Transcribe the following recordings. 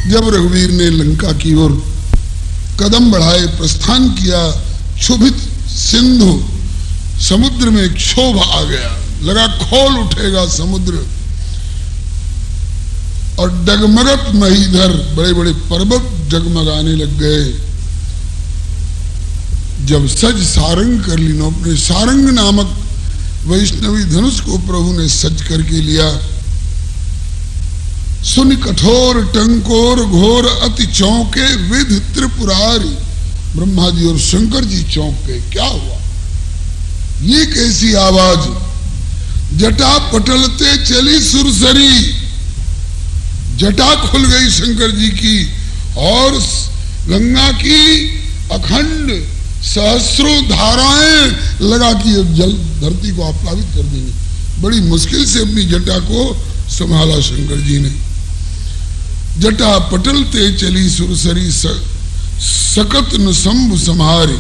जब रघुवीर ने लंका की ओर कदम बढ़ाए, प्रस्थान किया, क्षुभित सिंधु समुद्र में क्षोभ आ गया, लगा खोल उठेगा समुद्र, और डगमगत महीधर, बड़े बड़े पर्वत डगमगाने लग गए। जब सज सारंग कर ली, अपने सारंग नामक वैष्णवी धनुष को प्रभु ने सज करके लिया। सुन कठोर टंकोर घोर अति चौंके विध त्रिपुरारी, ब्रह्मा जी और शंकर जी चौंके, क्या हुआ, ये कैसी आवाज। जटा पटलते चली सुरसरी, जटा खुल गई शंकर जी की, और गंगा की अखंड सहस्रों धाराएं लगा कि जल धरती को आप्लावित कर देंगे। बड़ी मुश्किल से अपनी जटा को संभाला शंकर जी ने। जटा पटलते चली सुरसरी, सकत न शंभु संहारे,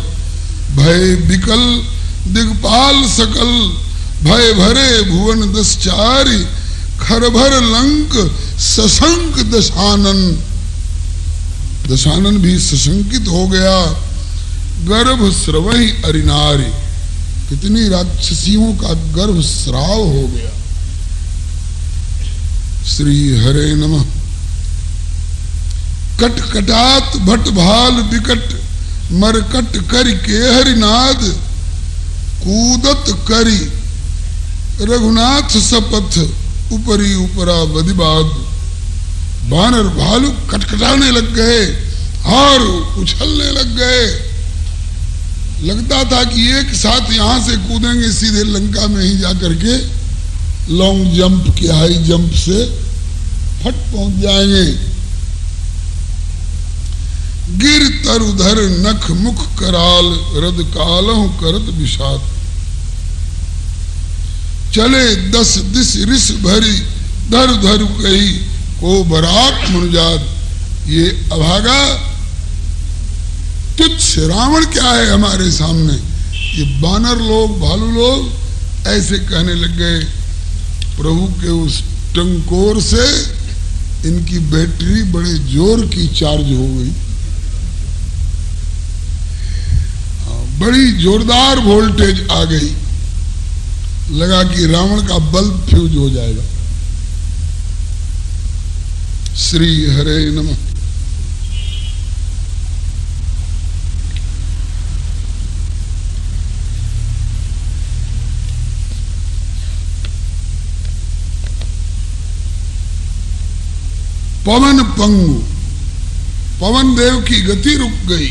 भय बिकल दिगपाल सकल, भय भरे भुवन दस चारि, खरभर लंक सशंक दशानन, दशानन भी सशंकित हो गया। गर्भ स्रवहि अरिनारी, कितनी राक्षसियों का गर्भ स्राव हो गया। श्री हरे नमः। कटकटात भट भाल विकट, मरकट करि के हरिनाद, कूदत करि रघुनाथ सपथ, ऊपरी ऊपरा बदिबाद। बानर भालू कटकटाने लग गए और उछलने लग गए। लगता था कि एक साथ यहां से कूदेंगे, सीधे लंका में ही जाकर के लॉन्ग जंप के हाई जंप से फट पहुंच जाएंगे। गिर तरुधर नख मुख कराल, रद कालहु करत विषाद। चले 10 दिस रिस भरी, धर धर कही को बराक मनुजात। ये अभागा तुच्छ रावण क्या है हमारे सामने। ये बानर लोग, भालू लोग ऐसे कहने लग गए। प्रभु के उस टंकोर से इनकी बैटरी बड़े जोर की चार्ज हो गई, बड़ी जोरदार वोल्टेज आ गई। लगा कि रावण का बल्ब फ्यूज हो जाएगा। श्री हरे नमः। पवन पंगु, पवन देव की गति रुक गई।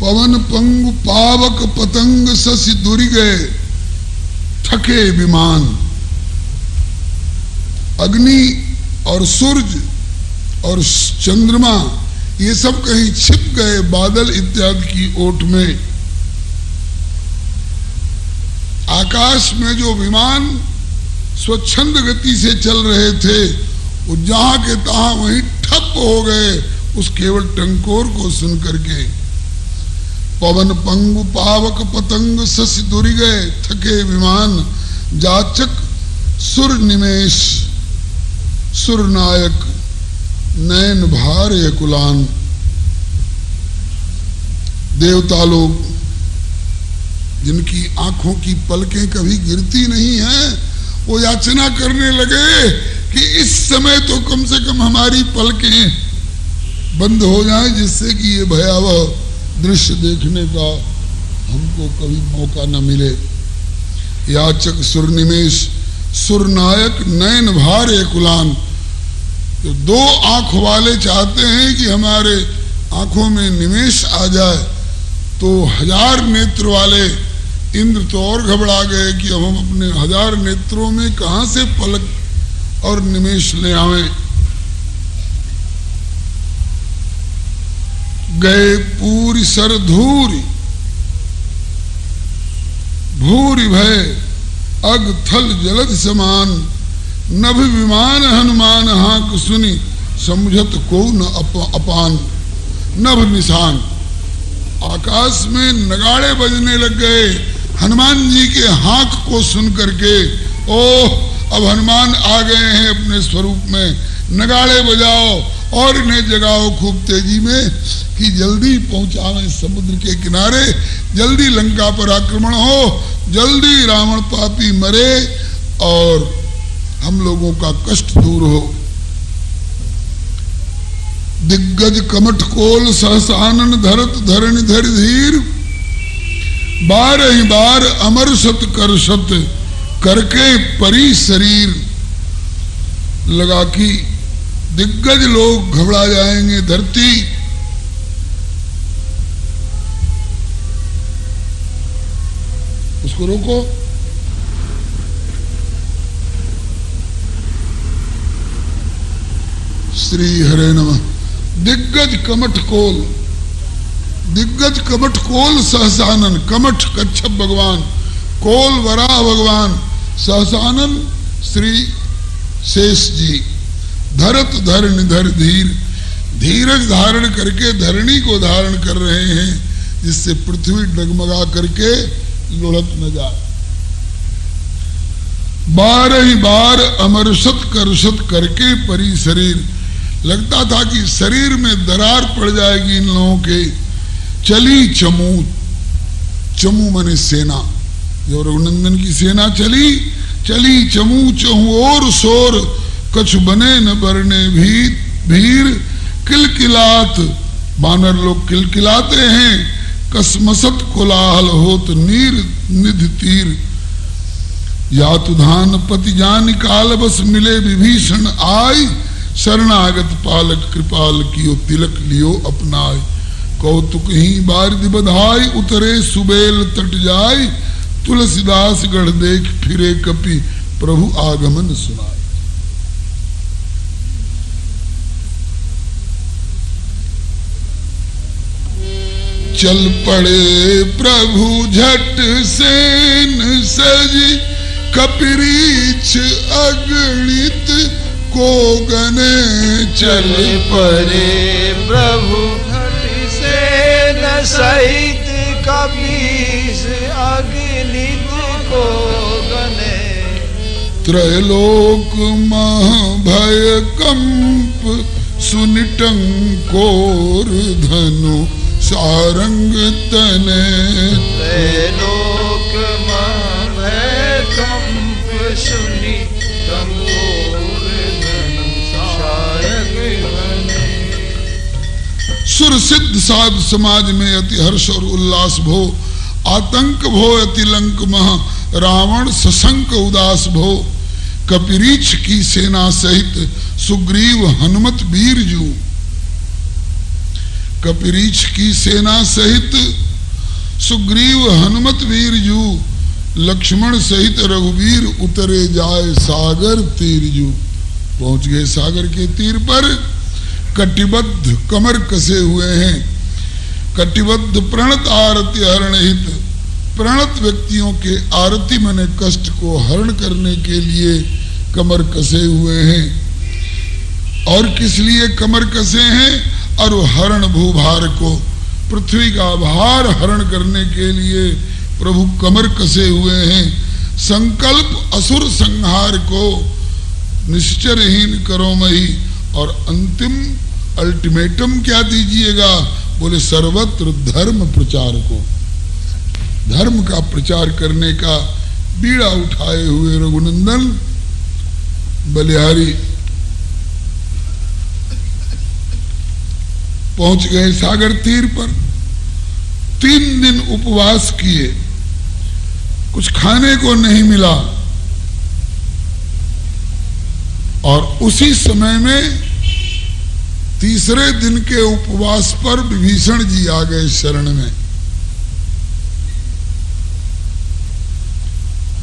पवन पंगु पावक पतंग ससी दूरी गए, थके विमान। अग्नि और सूरज और चंद्रमा ये सब कहीं छिप गए बादल इत्यादि की ओट में। आकाश में जो विमान स्वच्छंद गति से चल रहे थे, वो जहां के तहां वहीं ठप हो गए उस केवल टंकोर को सुन करके। पवन पंगु पावक पतंग सस दुरी गए, थके विमान। जाचक सुर निमेश, सुर नायक नयन भार यकुलान। देवता लोग जिनकी आंखों की पलकें कभी गिरती नहीं हैं, वो याचना करने लगे कि इस समय तो कम से कम हमारी पलकें बंद हो जाएं, जिससे कि ये भयावह दृश्य देखने का हमको कभी मौका न मिले। याचक सुर निमेश, सुर नायक नयन भार कुलान। तो दो आंख वाले चाहते हैं कि हमारे आंखों में निमेश आ जाए, तो 1000 नेत्र वाले इंद्र तो और घबरा गए कि अब हम अपने 1000 नेत्रों में कहां से पलक और निमेश ले आवें। गए पूरी सर धूरी, भूरी भय अग थल जलद समान। नभ विमान हनुमान हाक सुनी, समझत को न अपान। नभ निशान, आकाश में नगाड़े बजने लग गए हनुमान जी के हाक को सुन करके। ओह, अब हनुमान आ गए हैं अपने स्वरूप में, नगाड़े बजाओ और इन्हें जगाओ खूब तेजी में कि जल्दी पहुंचावें समुद्र के किनारे, जल्दी लंका पर आक्रमण हो, जल्दी रावण पापी मरे और हम लोगों का कष्ट दूर हो। दिग्गज कमठ कोल सहसानन धरत धरणि धर धीर, 12 बार अमर सत कर सत करके परी शरीर। लगा कि दिग्गज लोग घबरा जाएंगे, धरती उसको रोको। श्री हरे नमः। दिग्गज कमठ कोल, दिग्गज कमठ कोल सहसानन, कमठ कच्छप भगवान, कोल वराह भगवान, सहसानन श्री शेष जी। धरत धरणि धर धीर, धीरज धारण करके धरणी को धारण कर रहे हैं जिससे पृथ्वी डगमगा करके लुढ़क न जाए। 12 बार अमरसत करसत करके परी शरीर। लगता था कि शरीर में दरार पड़ जाएगी इन लोगों के। चली चमू, चमू माने सेना, जो रघुनंदन की सेना चली, चली चमू चहु और शोर, कछ बने न बरने भीर। किलकिलात, बानर लोग किलकिलाते हैं, कसमसत कोलाहल होत नीर निध तीर। या तुधान पति जान काल बस मिले विभीषण आय, शरणागत पालक कृपाल कियो तिलक लियो अपनाय। कौतुक ही बारिद बधाई, उतरे सुबेल तट जाय, तुलसीदास गढ़ देख फिरे कपि प्रभु आगमन सुनाय। चल पड़े प्रभु झट सेन सजी, कपिरीछ अगणित को गने। चल पड़े प्रभु झट सेन सहित, कपीश अगणित को गने। त्रैलोक महाभय कंप सुनिटंकोर धनु सारंग तने। त्रैलोक महाभय कंप सुनिटंकोर धनु सारंग तने। सुर सिद्ध साध समाज में अति हर्ष और उल्लास भो, आतंक भो अति लंक मह, रावण सशंक उदास भो। कपिरीछ की सेना सहित सुग्रीव हनुमत वीर जू। कपिरीछ की सेना सहित सुग्रीव हनुमत वीर जू, लक्ष्मण सहित रघुवीर उतरे जाए सागर तीर जू। पहुंच गए सागर के तीर पर। कटिबद्ध कमर कसे हुए हैं, कटिबद्ध प्रणत आरती हरण हित। प्रणत व्यक्तियों के आरती मने कष्ट को हरण करने के लिए कमर कसे हुए हैं। और किस लिए कमर कसे हैं? और हरण भूभार को, पृथ्वी का भार हरण करने के लिए प्रभु कमर कसे हुए हैं। संकल्प असुर संहार को निश्चरहीन करो मही। और अंतिम अल्टीमेटम क्या दीजिएगा? बोले सर्वत्र धर्म प्रचार को, धर्म का प्रचार करने का बीड़ा उठाए हुए रघुनंदन बलिहारी पहुंच गए सागर तीर पर। 3 दिन उपवास किए, कुछ खाने को नहीं मिला। और उसी समय में तीसरे दिन के उपवास पर विभीषण जी आ गए शरण में।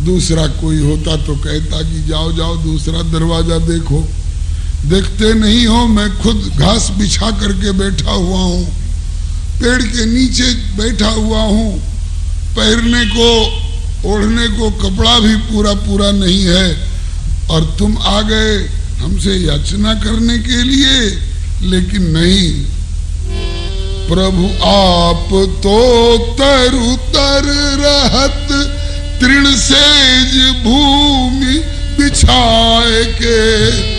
दूसरा कोई होता तो कहता कि जाओ जाओ दूसरा दरवाजा देखो, देखते नहीं हो, मैं खुद घास बिछा करके बैठा हुआ हूं, पेड़ के नीचे बैठा हुआ हूं, पहनने को ओढ़ने को कपड़ा भी पूरा पूरा नहीं है, और तुम आ गए हमसे याचना करने के लिए। लेकिन नहीं, प्रभु आप तो तरु तर रहत, तृण सेज भूमि बिछाए के।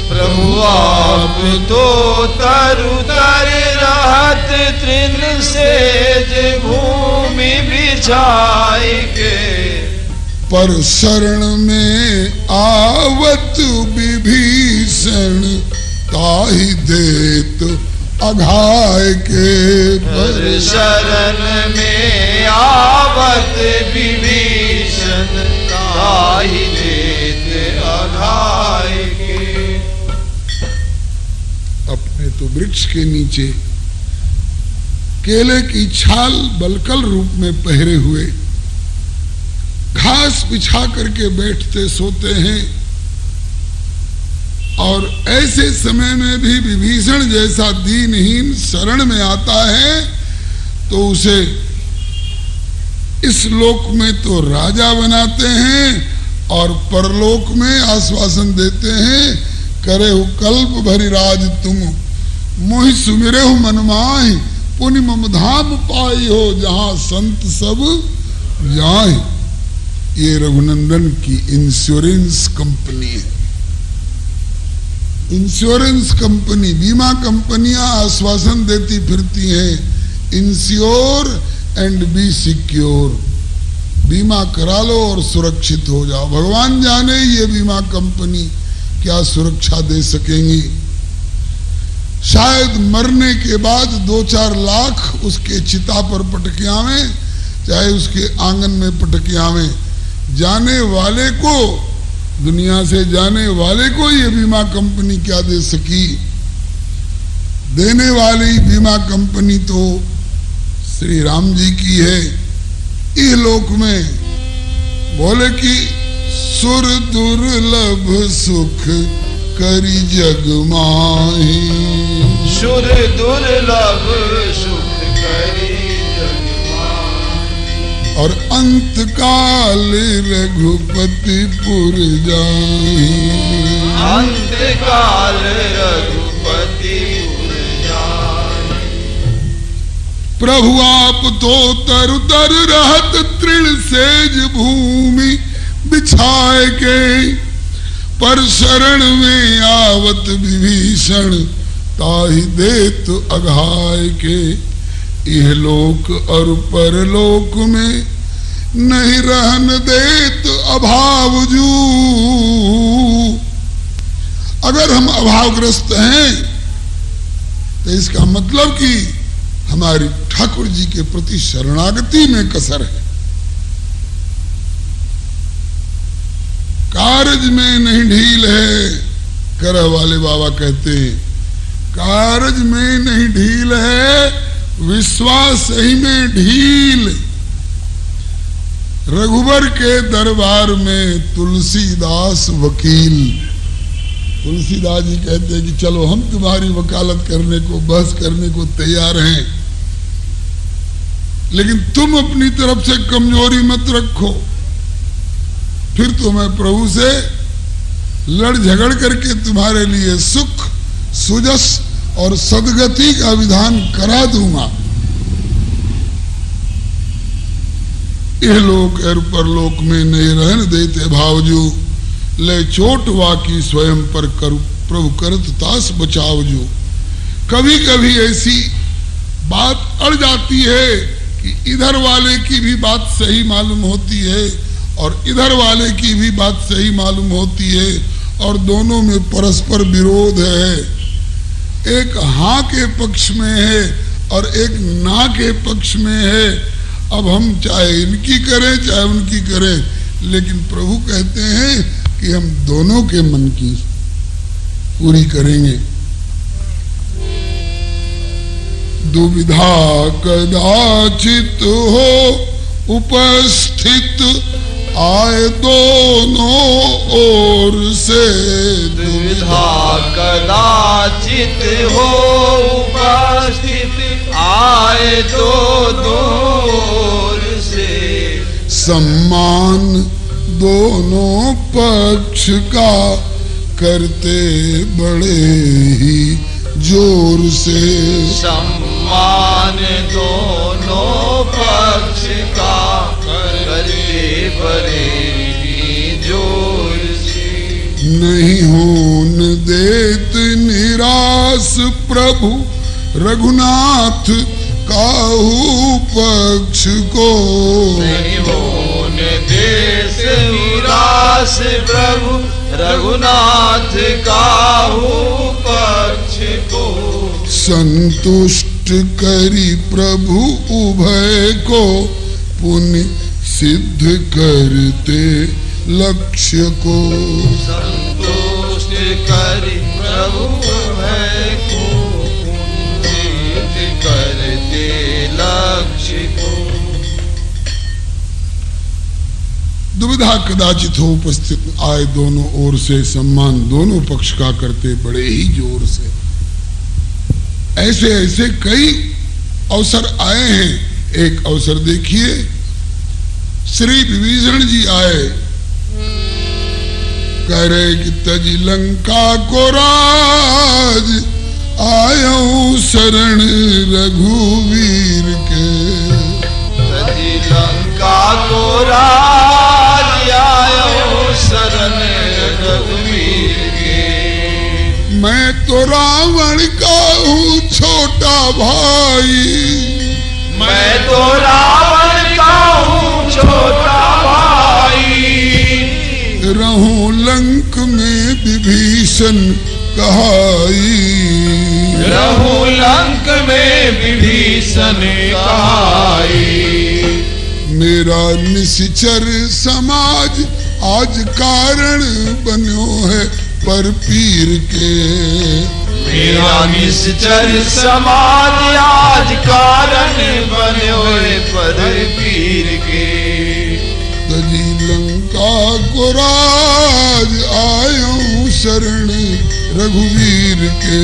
प्रभु आप तो तरु तर रहत तृण सेज भूमि बिछाई के, पर शरण में आवत विभीषण ताहि देत अघाय के। पर शरण में आवत विभीषण ताहि देत अघाय के। अपने तो वृक्ष के नीचे केले की छाल बलकल रूप में पहरे हुए घास बिछा करके बैठते सोते हैं, और ऐसे समय में भी विभीषण जैसा दीनहीन शरण में आता है तो उसे इस लोक में तो राजा बनाते हैं और परलोक में आश्वासन देते हैं, करे हो कल्प भरी राज तुम मोहि सुमिरे हो मन माहि, पुनि मम धाम पाई हो जहां संत सब जाए। ये रघुनंदन की इंश्योरेंस कंपनी है। इंश्योरेंस कंपनी, बीमा कंपनियां आश्वासन देती फिरती हैं, इंश्योर एंड बी सिक्योर, बीमा करा लो और सुरक्षित हो जाओ। भगवान जाने ये बीमा कंपनी क्या सुरक्षा दे सकेंगी। शायद मरने के बाद 2-4 लाख उसके चिता पर पटके आवे, चाहे उसके आंगन में पटके आवे, जाने वाले को, दुनिया से जाने वाले को ये बीमा कंपनी क्या दे सकी। देने वाली बीमा कंपनी तो श्री राम जी की है। इह लोक में बोले कि सुर दुर्लभ सुख करी जग माही, सुर दुर्लभ सुख करी जग माही, और अंत काल रघुपति पुर जाहि, अंत काल रघुपति पुर जाहि। प्रभु आप तो तरु तर रहत तृण सेज भूमि बिछाए के, पर शरण में आवत विभीषण ताहि देत अघाय के। यह लोक और परलोक में नहीं रहन देत अभाव जू। अगर हम अभावग्रस्त हैं तो इसका मतलब कि हमारी ठाकुर जी के प्रति शरणागति में कसर है। कारज में नहीं ढील है, करह वाले बाबा कहते हैं, कारज में नहीं ढील है, विश्वास ही में ढील। रघुबर के दरबार में तुलसीदास वकील। तुलसीदास जी कहते हैं कि चलो हम तुम्हारी वकालत करने को, बहस करने को तैयार हैं, लेकिन तुम अपनी तरफ से कमजोरी मत रखो, फिर तो मैं प्रभु से लड़ झगड़ करके तुम्हारे लिए सुख, सुजस और सदगति का विधान करा दूंगा। यह लोक और परलोक में नहीं रहन देते भावजू, ले चोट वाकी स्वयं पर कर प्रभु करत तास बचावजू। कभी कभी ऐसी बात अड़ जाती है कि इधर वाले की भी बात सही मालूम होती है और इधर वाले की भी बात सही मालूम होती है, और दोनों में परस्पर विरोध है। एक हाँ के पक्ष में है और एक ना के पक्ष में है। अब हम चाहे इनकी करें चाहे उनकी करें, लेकिन प्रभु कहते हैं कि हम दोनों के मन की पूरी करेंगे। दुविधा कदाचित हो उपस्थित आए दोनों ओर से, दुविधा कदाचित हो उपस्थित आए दोनों ओर से, सम्मान दोनों पक्ष का करते बड़े ही जोर से, सम्मान दोनों पक्ष का करते बड़े ही जोर से। नहीं होन देत निराश प्रभु रघुनाथ काहू पक्ष को। नहीं होन देश निराश प्रभु रघुनाथ काहू पक्ष को। संतुष्ट करी प्रभु उभय को पुण्य सिद्ध करते लक्ष्य को। संतुष्ट करी प्रभु उभय को पुण्य सिद्ध करते लक्ष्य को। दुविधा कदाचित हो उपस्थित आए दोनों ओर से, सम्मान दोनों पक्ष का करते बड़े ही जोर से। ऐसे ऐसे कई अवसर आए हैं। एक अवसर देखिए, श्री विभीषण जी आए, कह रहे कि तजी लंका को राज आयो शरण रघुवीर के। तजी लंका को राज आयो शरण रघुवीर के। मैं तो रावण का हूँ छोटा भाई। मैं तो रावण का हूँ छोटा भाई। रहूं लंक में विभीषण कहाई। रहूं लंक में विभीषण कहाई। मेरा निश्चर समाज आज कारण बन्यो है पर पीर के। मेरा निश्चर समाज आज कारण बन्यो है पर पीर के। तजी लंका को राज आयो शरण रघुवीर के।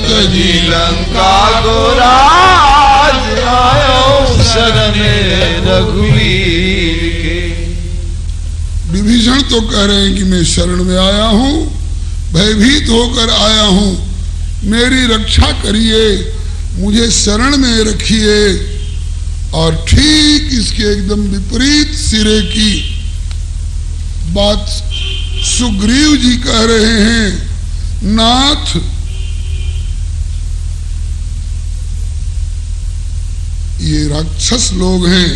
तजी लंका को राज आयो शरण रघुवीर के। विभीषण तो कह रहे हैं कि मैं शरण में आया हूं, भयभीत होकर आया हूं, मेरी रक्षा करिए, मुझे शरण में रखिए। और ठीक इसके एकदम विपरीत सिरे की बात सुग्रीव जी कह रहे हैं, नाथ ये राक्षस लोग हैं,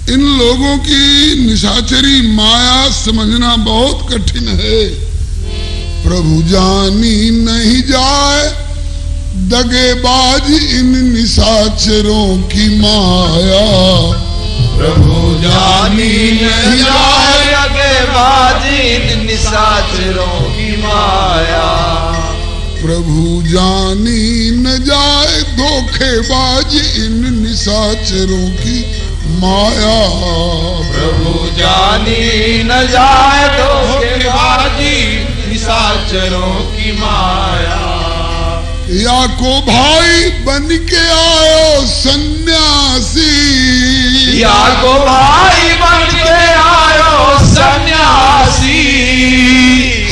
इन लोगों की निशाचरी माया समझना बहुत कठिन है। प्रभु जानी नहीं जाए दगेबाज इन निशाचरों की माया। प्रभु जानी नहीं जाए दगेबाज इन निशाचरों की माया। प्रभु जानी न जाए धोखेबाज इन निशाचरों की माया। प्रभु जानी न जाए धोखेबाजी निशाचरों की माया। या को भाई बन के आयो सन्यासी। या को भाई बन के आयो सन्यासी।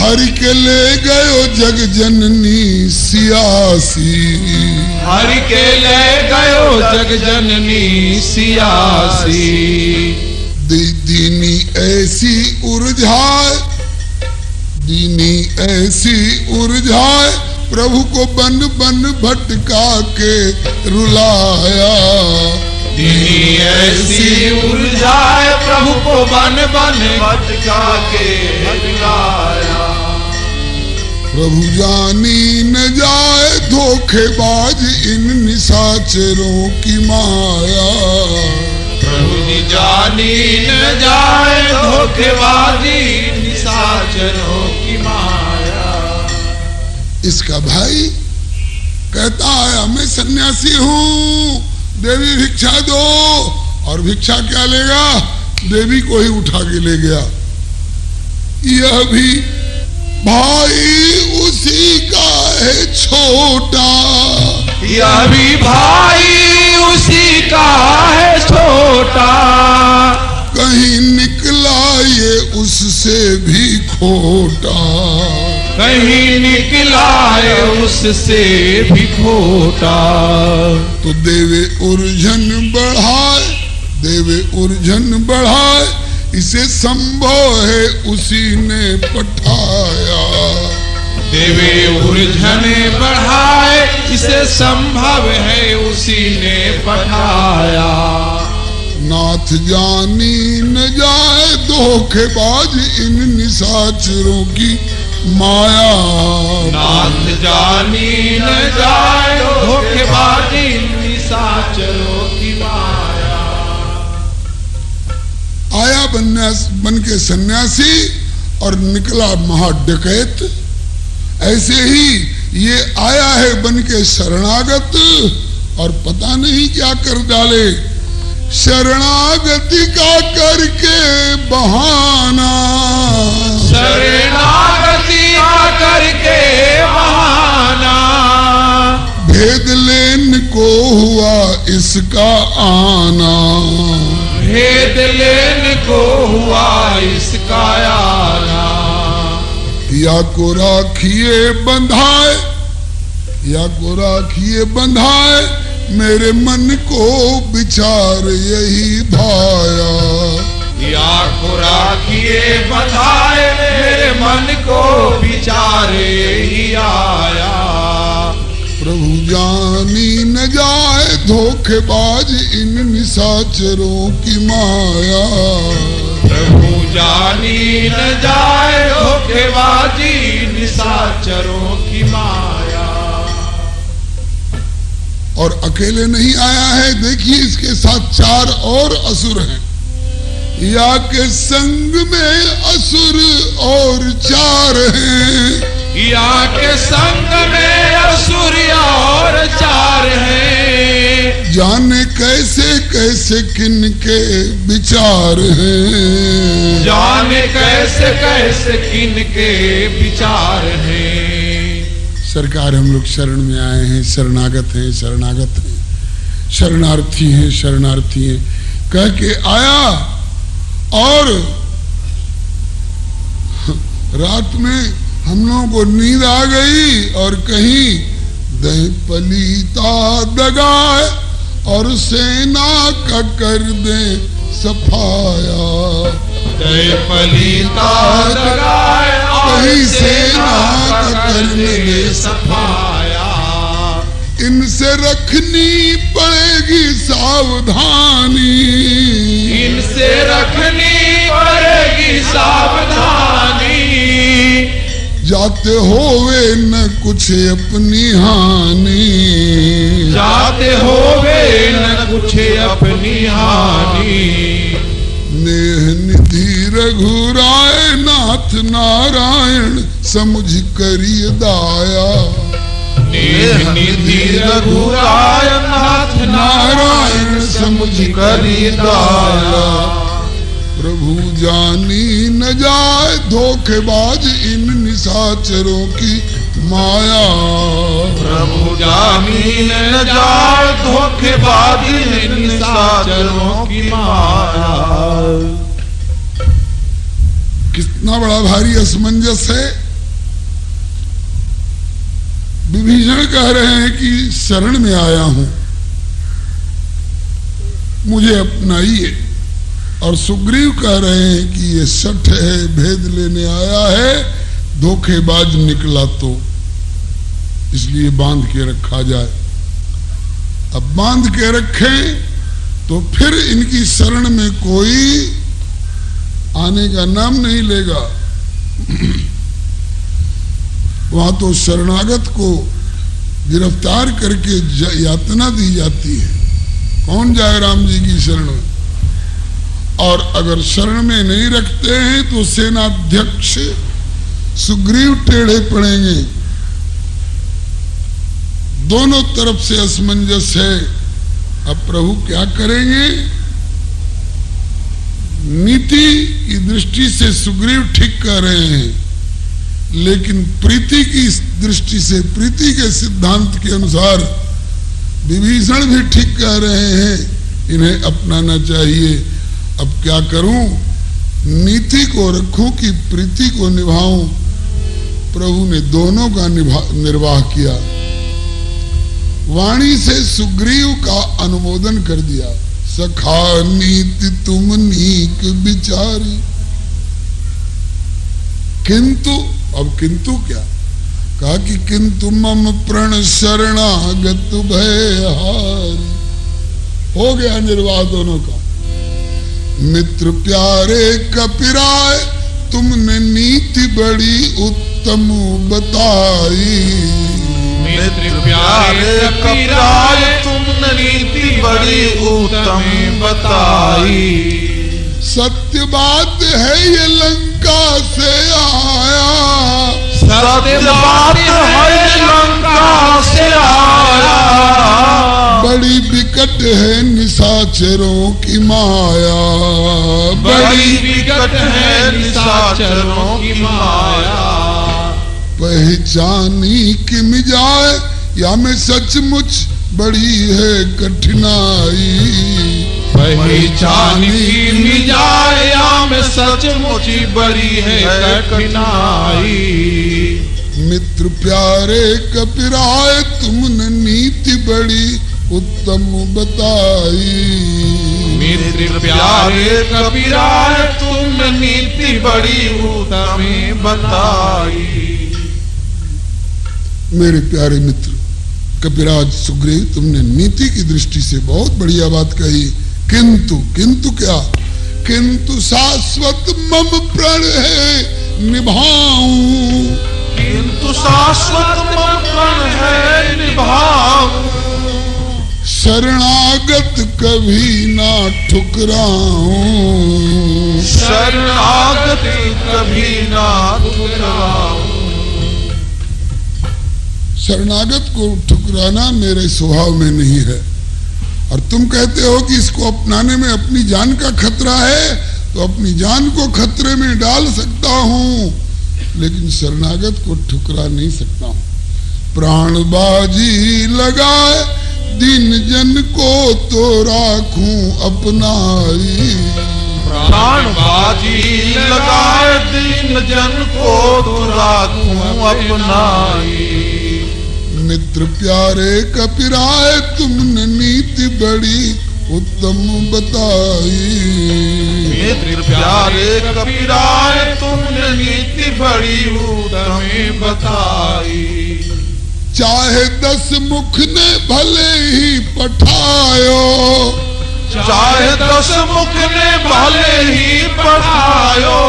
हरि के ले गयो जग जननी सियासी। हरि के ले गयो जग जननी सियासी। दीनी ऐसी उलझाए, दीनी ऐसी उलझाए, प्रभु को बन बन भटका के रुलाया। दीनी ऐसी उलझाए, प्रभु को बन बन भटका के रुलाया। प्रभु जानी न जाए धोखेबाज इन निशाचरों की माया। प्रभु जी जानी न जाए धोखेबाजी निशाचरों की माया। इसका भाई कहता है मैं सन्यासी हूँ, देवी भिक्षा दो। और भिक्षा क्या लेगा, देवी को ही उठा के ले गया। यह भी भाई उसी का है छोटा। यह भी भाई उसी का है छोटा। कहीं निकला ये उससे भी खोटा। कहीं निकला है उससे भी खोटा। तो देवे उर्जन बढ़ाए, देवे उर्जन बढ़ाए, इसे संभव है उसी ने पठाया। देवे उर्जने बढ़ाए, इसे संभव है उसी ने पठाया। नाथ जानी न जाए धोखेबाज इन निशाचरों की माया। नाथ जानी न जाए धोखेबाज इन निशाचरों की माया। आया बन के सन्यासी और निकला महाडकैत। ऐसे ही ये आया है बन के शरणागत और पता नहीं क्या कर डाले। शरणागति का करके बहाना, शरणागति का करके बहाना। भेद लेन को हुआ इसका आना, भेद लेन को हुआ इसका आना। या को राखिए बंधाए, या को राखिए बंधाए, मेरे मन को विचार यही भाया। या को राखिए बंधाए, मेरे मन को विचार यही आया। प्रभु जानी न जाए धोखेबाज इन निशाचरों की माया। प्रभु जानी न जाए धोखेबाजी निशाचरों की माया। और अकेले नहीं आया है, देखिए इसके साथ 4 और असुर हैं। या के संग में असुर और 4 हैं। या के संग में असुर और 4 हैं। जाने कैसे कैसे किनके विचार हैं। जाने कैसे कैसे किनके विचार हैं। सरकार हम लोग शरण में आए हैं, शरणागत हैं, शरणागत हैं, शरणार्थी हैं, शरणार्थी हैं कह के आया। और रात में हम लोगों को नींद आ गई और कहीं दही पलीता दगाए और सेना का कर दे सफाया। दही पलीता दगाए कहीं सेना का कर दे सफाया। इनसे रखनी पड़ेगी सावधानी, इनसे रखनी पड़ेगी सावधानी। जाते होवे न कुछ अपनी हानि, जाते होवे न कुछ अपनी हानि। नेह निधि रघुराय नाथ नारायण समुझ करिय दाया। नेह निधि रघुराय नाथ नारायण समुझ करिय दाया। प्रभु जानी न जाए धोखेबाज इन निशाचरों की माया। प्रभु जानी न जाए धोखेबाज इन निशाचरों की माया। कितना बड़ा भारी असमंजस है। विभीषण कह रहे हैं कि शरण में आया हूं, मुझे अपनाइए। और सुग्रीव कह रहे हैं कि ये सठ है, भेद लेने आया है, धोखेबाज निकला तो इसलिए बांध के रखा जाए। अब बांध के रखें तो फिर इनकी शरण में कोई आने का नाम नहीं लेगा। वहां तो शरणागत को गिरफ्तार करके यातना दी जाती है। कौन जाए राम जी की शरण में? और अगर शरण में नहीं रखते हैं तो सेनाध्यक्ष सुग्रीव टेढ़े पड़ेंगे। दोनों तरफ से असमंजस है। अब प्रभु क्या करेंगे? नीति की दृष्टि से सुग्रीव ठीक कर रहे हैं, लेकिन प्रीति की दृष्टि से, प्रीति के सिद्धांत के अनुसार विभीषण भी ठीक कह रहे हैं, इन्हें अपनाना चाहिए। अब क्या करूं? नीति को रखूं कि प्रीति को निभाऊं? प्रभु ने दोनों का निर्वाह किया। वाणी से सुग्रीव का अनुमोदन कर दिया। सखा नीति तुम नीक विचारी। किंतु, अब किंतु क्या कहा कि किंतु मम प्रण शरणागत भयहारी। हो गया निर्वाह दोनों का। मित्र प्यारे कपिराय तुमने नीति बड़ी उत्तम बताई। मित्र प्यारे कपिराय तुमने नीति बड़ी उत्तम बताई। सत्य बात है ये लंका से आया। सत्य बात है लंका से आया। बड़ी विकट है निशाचरों की माया। बड़ी विकट है निशाचरों की माया। पहचानी कि मिजाए या में सचमुच बड़ी है कठिनाई। पहचानी की मिजाए या में सचमुच बड़ी है कठिनाई। मित्र प्यारे कपिराय तुमने नीति बड़ी उत्तम बताई। मित्र प्यारे कपिराय तुमने नीति बड़ी उत्तम बताई। मेरे प्यारे मित्र कपिराज सुग्रीव, तुमने नीति की दृष्टि से बहुत बढ़िया बात कही। किंतु, किंतु क्या? किंतु शाश्वत मम प्रण है निभाऊं। किंतु शाश्वत मम प्रण है निभाऊं। शरणागत कभी ना ठुकराऊं। शरणागत कभी ना ठुकराऊं। शरणागत को ठुकराना मेरे स्वभाव में नहीं है। और तुम कहते हो कि इसको अपनाने में अपनी जान का खतरा है, तो अपनी जान को खतरे में डाल सकता हूं, लेकिन शरणागत को ठुकरा नहीं सकता हूं। प्राणबाजी लगाए दीन जन को तो राखूं अपनाई। प्राणबाजी लगाए दीन जन को तो राखूं अपनाई। मित्र प्यारे कपिराय तुमने नीति बड़ी उत्तम बताई। मित्र प्यारे कपिराय तुमने नीति बड़ी उत्तम बताई। चाहे 10 मुख ने भले ही पठायो। चाहे 10 मुख ने भले ही पठायो।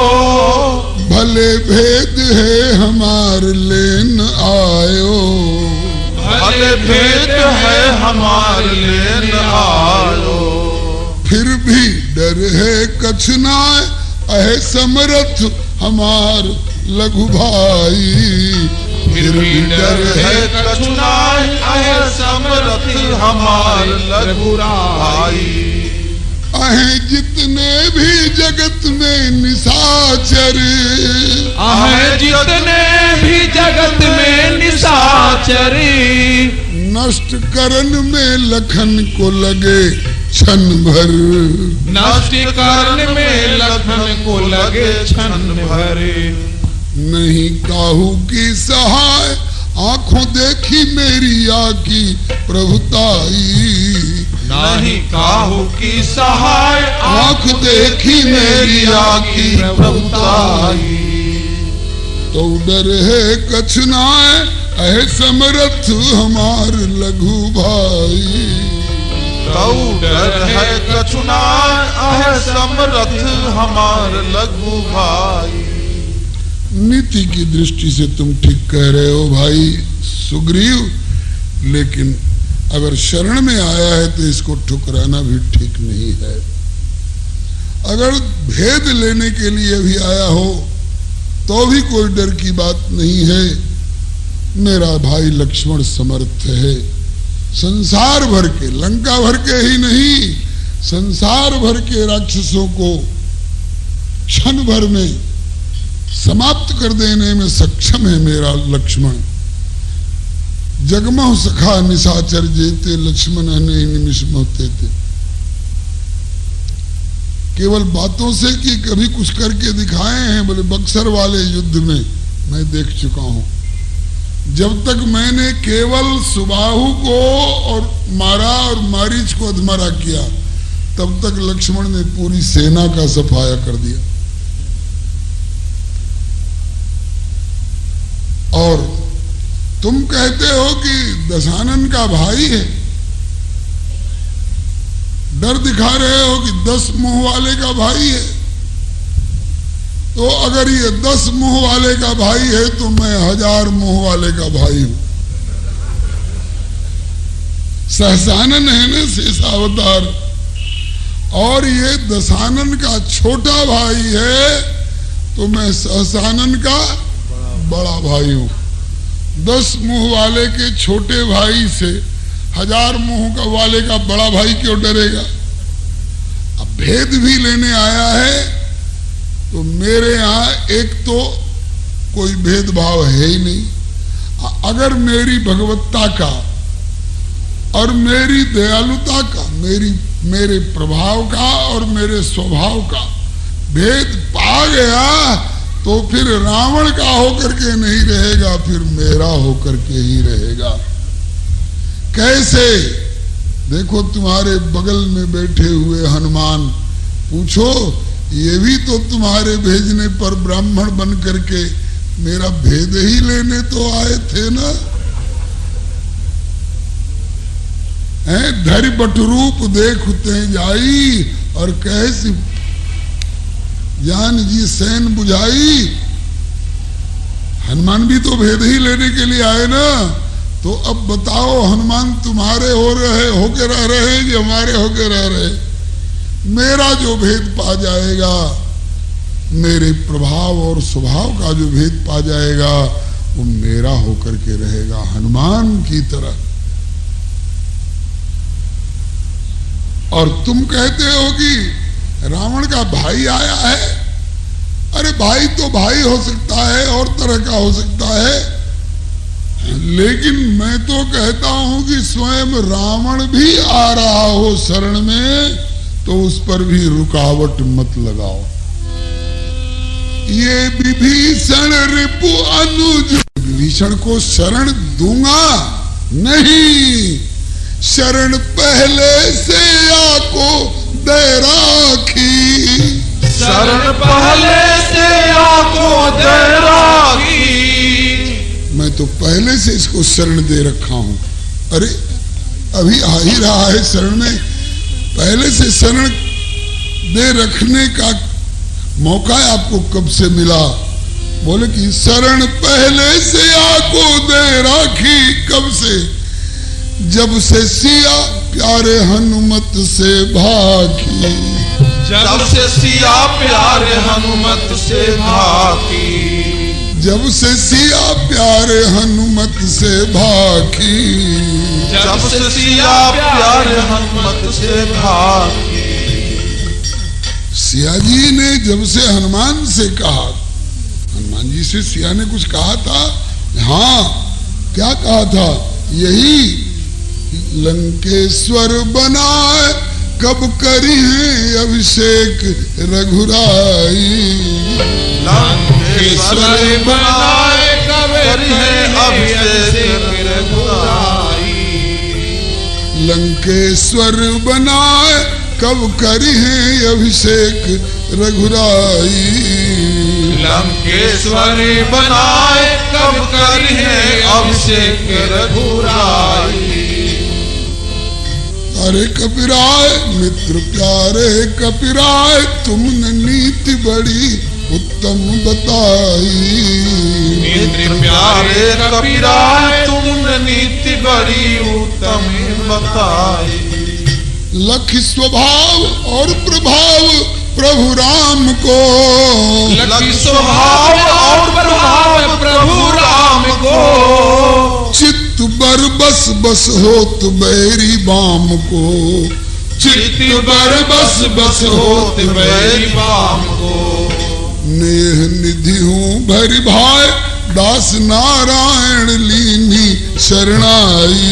भले भेद है हमार लेन आयो। भले भेद है हमार लेन आयो। फिर भी डर है कछुनाए अहे समरथ हमार लघु भाई। फिर भी डर है कछुनाए अहे समरथ हमार लघु भाई। अहे जितने भी जगत में निशाचर। अहे जितने भी जगत में निशाचर। नष्ट करन में लखन को लगे क्षण भर। नष्ट करन में लखन को लगे क्षण भर। नहीं काहू की सहाय आंखों देखी मेरी आकी प्रभुताई। नहीं काहू की सहाय आंख देखी मेरी आकी प्रभुताई। तो डर है कछुनाए अहे समरथ हमार लघु भाई। तो डर है कछुनाए अहे समरथ हमार लघु भाई। नीति की दृष्टि से तुम ठीक कह रहे हो भाई सुग्रीव, लेकिन अगर शरण में आया है तो इसको ठुकराना भी ठीक नहीं है। अगर भेद लेने के लिए भी आया हो तो भी कोई डर की बात नहीं है। मेरा भाई लक्ष्मण समर्थ है। संसार भर के, लंका भर के ही नहीं, संसार भर के राक्षसों को क्षण भर में समाप्त कर देने में सक्षम है मेरा लक्ष्मण। जगमोह सखा निशाचर जेते लक्ष्मण अने निमिष मोहते थे। केवल बातों से कि कभी कुछ करके दिखाए हैं, बोले बक्सर वाले युद्ध में मैं देख चुका हूं। जब तक मैंने केवल सुबाहु को और मारा और मारीच को अधमरा किया, तब तक लक्ष्मण ने पूरी सेना का सफाया कर दिया। और तुम कहते हो कि दशानन का भाई है, डर दिखा रहे हो कि 10 मुंह वाले का भाई है। तो अगर ये 10 मुंह वाले का भाई है तो मैं 1000 मुंह वाले का भाई हूं। सहसानन है ना शेषावतार, और ये दशानन का छोटा भाई है, तो मैं सहसानन का बड़ा भाई हूं। 10 मुंह वाले के छोटे भाई से 1000 मुंह का वाले का बड़ा भाई क्यों डरेगा? अब भेद भी लेने आया है तो मेरे यहाँ एक तो कोई भेदभाव है ही नहीं। अगर मेरी भगवत्ता का और मेरी दयालुता का, मेरे प्रभाव का और मेरे स्वभाव का भेद पा गया तो फिर रावण का होकर के नहीं रहेगा, फिर मेरा होकर के ही रहेगा। कैसे? देखो तुम्हारे बगल में बैठे हुए हनुमान, पूछो ये भी तो तुम्हारे भेजने पर ब्राह्मण बन करके मेरा भेद ही लेने तो आए थे ना। धरि बटरूप देखते जाई और कैसी जान जी सैन बुझाई। हनुमान भी तो भेद ही लेने के लिए आए ना। तो अब बताओ हनुमान तुम्हारे होके रह रहे हैं कि हमारे होके रह रहे? मेरा जो भेद पा जाएगा, मेरे प्रभाव और स्वभाव का जो भेद पा जाएगा, वो मेरा होकर के रहेगा, हनुमान की तरह। और तुम कहते हो कि रावण का भाई आया है। अरे भाई तो भाई हो सकता है और तरह का हो सकता है, लेकिन मैं तो कहता हूं कि स्वयं रावण भी आ रहा हो शरण में तो उस पर भी रुकावट मत लगाओ। ये विभीषण रिपु अनुज, विभीषण को शरण दूंगा नहीं, शरण पहले से आको दे राखी, शरण पहले से आको दे राखी। मैं तो पहले से इसको शरण दे रखा हूं। अरे अभी आ ही रहा है शरण में, पहले से शरण दे रखने का मौका आपको कब से मिला? बोले कि शरण पहले से आको दे राखी। कब से? जब से सिया प्यारे हनुमत से भागी, जब से सिया प्यारे हनुमत से भागी, जब से सिया प्यारे हनुमत से भागी, जब से सिया प्यारे हनुमत से भागी। सिया जी ने जब से हनुमान से कहा, हनुमान जी से सिया ने कुछ कहा था? हाँ, क्या कहा था? यही लंकेश्वर बनाए कब करी है अभिषेक रघुराई, लंकेश्वर बनाए कब करी है अभिषेक रघुराई, लंकेश्वर बनाए कब करी है अभिषेक रघुराई, लंकेश्वर बनाए कब करी है अभिषेक रघुराई। अरे कपिराय मित्र प्यारे कपिराय, तुमने नीति बड़ी उत्तम बताई, मित्र प्यारे कपिराय तुमने नीति बड़ी उत्तम बताई। लख स्वभाव और प्रभाव प्रभु राम को, लख स्वभाव और प्रभाव प्रभु राम को, चित्त बर बस बस होत बैरी बाम को, चित्त बर बस बस होत बैरी बाम को, नेह निधि हूँ भरि भाई दास नारायण लीनी शरणाई,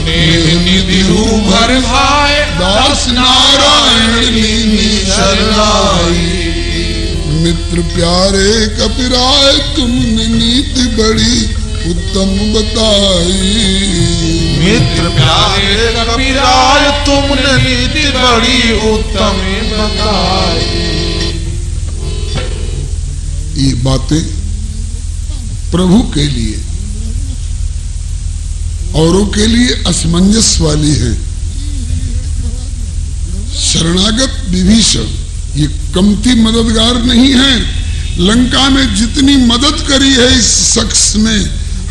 नेह निधि हूँ भरि भाई दास नारायण लीनी शरणाई। मित्र प्यारे कपिराय तुमने नीति बड़ी उत्तम बताई, मित्र प्यारे कपिराज तुमने नीति बड़ी उत्तम बताई। ये बातें प्रभु के लिए, औरों के लिए असमंजस वाली है। शरणागत विभीषण ये कमती मददगार नहीं है। लंका में जितनी मदद करी है इस शख्स ने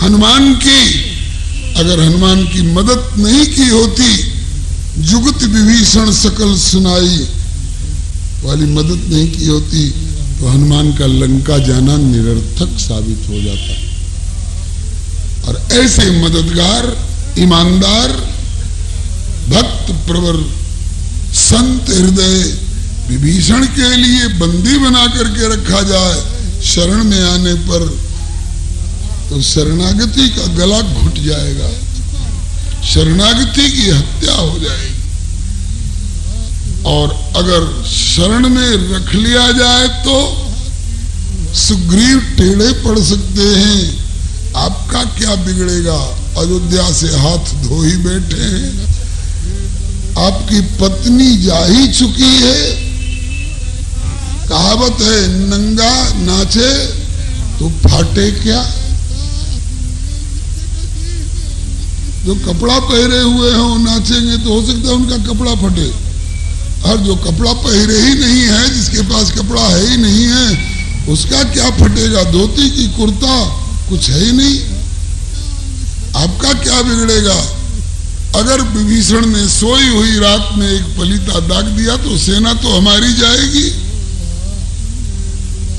हनुमान की, अगर हनुमान की मदद नहीं की होती, जुगत विभीषण सकल सुनाई वाली मदद नहीं की होती, तो हनुमान का लंका जाना निरर्थक साबित हो जाता। और ऐसे मददगार, ईमानदार, भक्त प्रवर, संत हृदय विभीषण के लिए बंदी बना करके रखा जाए, शरण में आने पर तो शरणागति का गला घुट जाएगा, शरणागति की हत्या हो जाएगी। और अगर शरण में रख लिया जाए तो सुग्रीव टेढ़े पड़ सकते हैं। आपका क्या बिगड़ेगा, अयोध्या से हाथ धो ही बैठे हैं, आपकी पत्नी जा ही चुकी है। कहावत है नंगा नाचे तो फाटे क्या। जो कपड़ा पहरे हुए हैं वो नाचेंगे तो हो सकता है उनका कपड़ा फटे, और जो कपड़ा पहरे ही नहीं है, जिसके पास कपड़ा है ही नहीं है, उसका क्या फटेगा। धोती की कुर्ता कुछ है ही नहीं, आपका क्या बिगड़ेगा। अगर विभीषण ने सोई हुई रात में एक पलीता दाग दिया तो सेना तो हमारी जाएगी।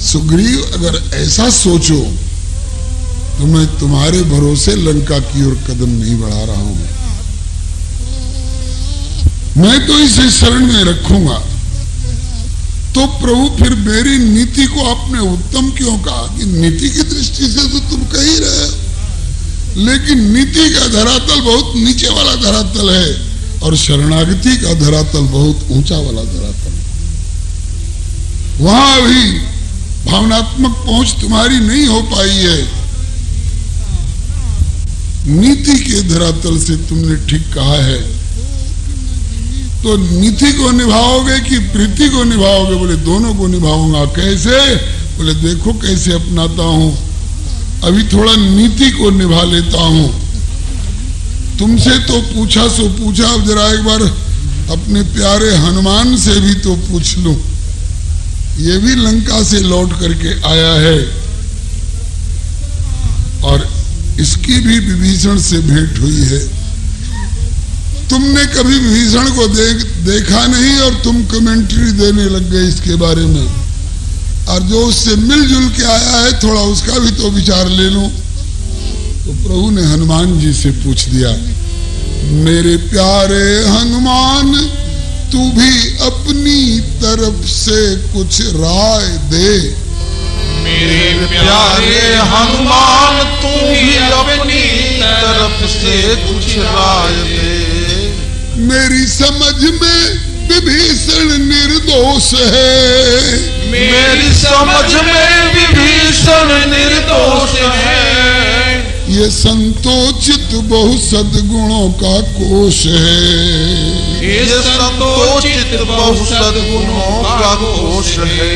सुग्रीव अगर ऐसा सोचो तो मैं तुम्हारे भरोसे लंका की ओर कदम नहीं बढ़ा रहा हूं। मैं तो इसे शरण में रखूंगा। तो प्रभु फिर मेरी नीति को आपने उत्तम क्यों कहा? कि नीति की दृष्टि से तो तुम कह ही रहे हो, लेकिन नीति का धरातल बहुत नीचे वाला धरातल है और शरणागति का धरातल बहुत ऊंचा वाला धरातल है। वहां भी भावनात्मक पहुंच तुम्हारी नहीं हो पाई है। नीति के धरातल से तुमने ठीक कहा है। तो नीति को निभाओगे कि प्रीति को निभाओगे? बोले दोनों को निभाऊंगा। कैसे? बोले देखो कैसे अपनाता हूं। अभी थोड़ा नीति को निभा लेता हूं। तुमसे तो पूछा सो पूछा, अब जरा एक बार अपने प्यारे हनुमान से भी तो पूछ लूं। ये भी लंका से लौट करके आया है और इसकी भी विभीषण से भेंट हुई है। तुमने कभी विभीषण को देखा नहीं और तुम कमेंट्री देने लग गए इसके बारे में। और जो उससे मिलजुल के आया है थोड़ा उसका भी तो विचार ले लो। तो प्रभु ने हनुमान जी से पूछ दिया, मेरे प्यारे हनुमान तू भी अपनी तरफ से कुछ राय दे। मेरे प्यारे हनुमान तू भी अपनी तरफ से कुछ राय दे। मेरी समझ में विभीषण निर्दोष है। मेरी समझ में विभीषण निर्दोष है। ये संतोषित बहु सद्गुणों का कोश है। ये संतोषित बहु सद्गुणों का कोश है।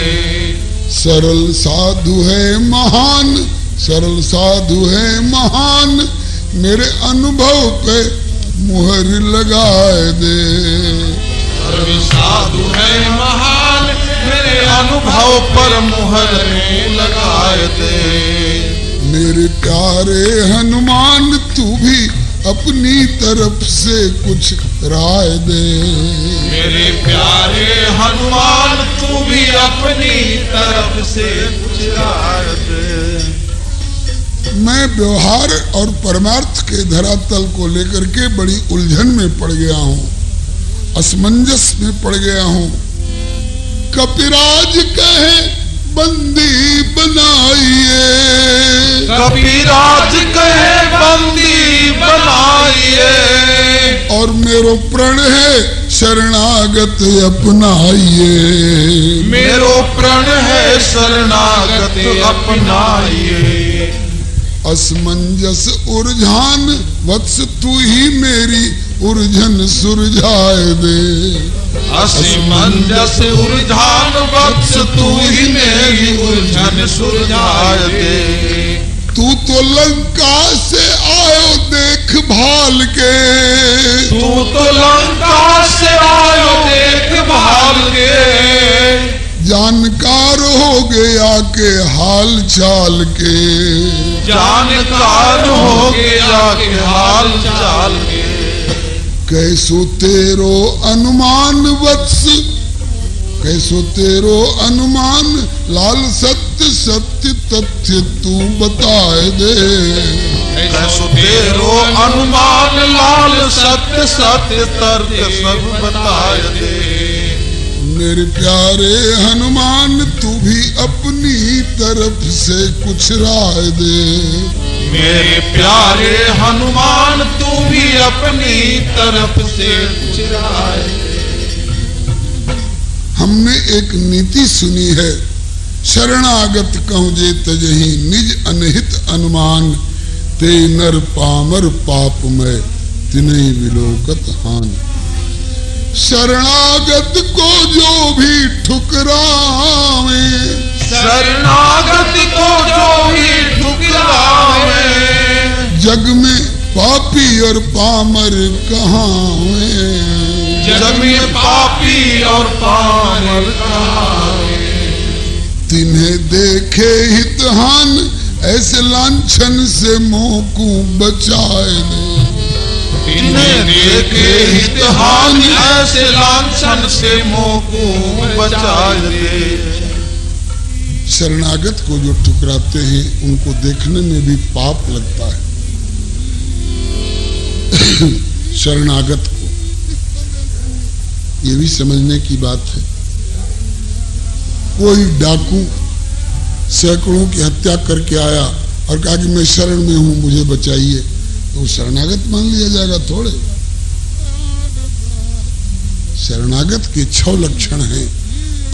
सरल साधु है महान, सरल साधु है महान, मेरे अनुभव पे मुहर लगाए दे। सरल साधु है महान, मेरे अनुभव पर मुहर लगाए दे। मेरे प्यारे हनुमान तू भी अपनी तरफ से कुछ राय दे। मेरे प्यारे हनुमान तू भी अपनी तरफ से कुछ राय दे। मैं व्यवहार और परमार्थ के धरातल को लेकर के बड़ी उलझन में पड़ गया हूँ, असमंजस में पड़ गया हूँ। कपिराज कहे बंदी बनाइए। कपिराज कहे बंदी बनाइए। और मेरो प्रण है शरणागत अपनाइए। मेरो प्रण है शरणागत अपनाइए। असमंजस उलझान वत्स तू ही मेरी उलझन सुलझाए दे। असमंजस उलझान वत्स तू ही मेरी उलझन सुलझाए दे। तू तो लंका से आयो देखभाल के, तू तो लंका से आयो देखभाल के। जानकार हो गया के हाल चाल के, जानकार हो गया के हाल चाल के। कैसो तेरो अनुमान वत्स, कैसो तेरो अनुमान लाल सत्य सत्य तथ्य तू बताए दे। कैसो तेरो अनुमान लाल सत्य सत्य तथ्य सब बताए दे। मेरे प्यारे हनुमान तू भी अपनी तरफ से कुछ राय दे। मेरे प्यारे हनुमान तू भी अपनी तरफ से कुछ राय दे। हमने एक नीति सुनी है, शरणागत कहूं जे तजही निज अनहित अनुमान, ते नर पामर पाप में तिन्हीं विलोकत हान। शरणागत को जो भी ठुकरावे, शरणागत को जो भी ठुकरावे। जग में पापी और पामर कहाँ हुए, जग में पापी और पामर कहाँ हुए। तिन्हें देखे हितहान ऐसे लांछन से मोह को बचाए दे। इन्हें देखे हितहान ऐसे लांछन से मोह को बचाए दे। शरणागत को जो ठुकराते हैं उनको देखने में भी पाप लगता है। शरणागत को ये भी समझने की बात है। कोई डाकू सैकड़ों की हत्या करके आया और कहा कि मैं शरण में हूं, मुझे बचाइए, तो शरणागत मान लिया जाएगा थोड़े। शरणागत के 6 लक्षण हैं।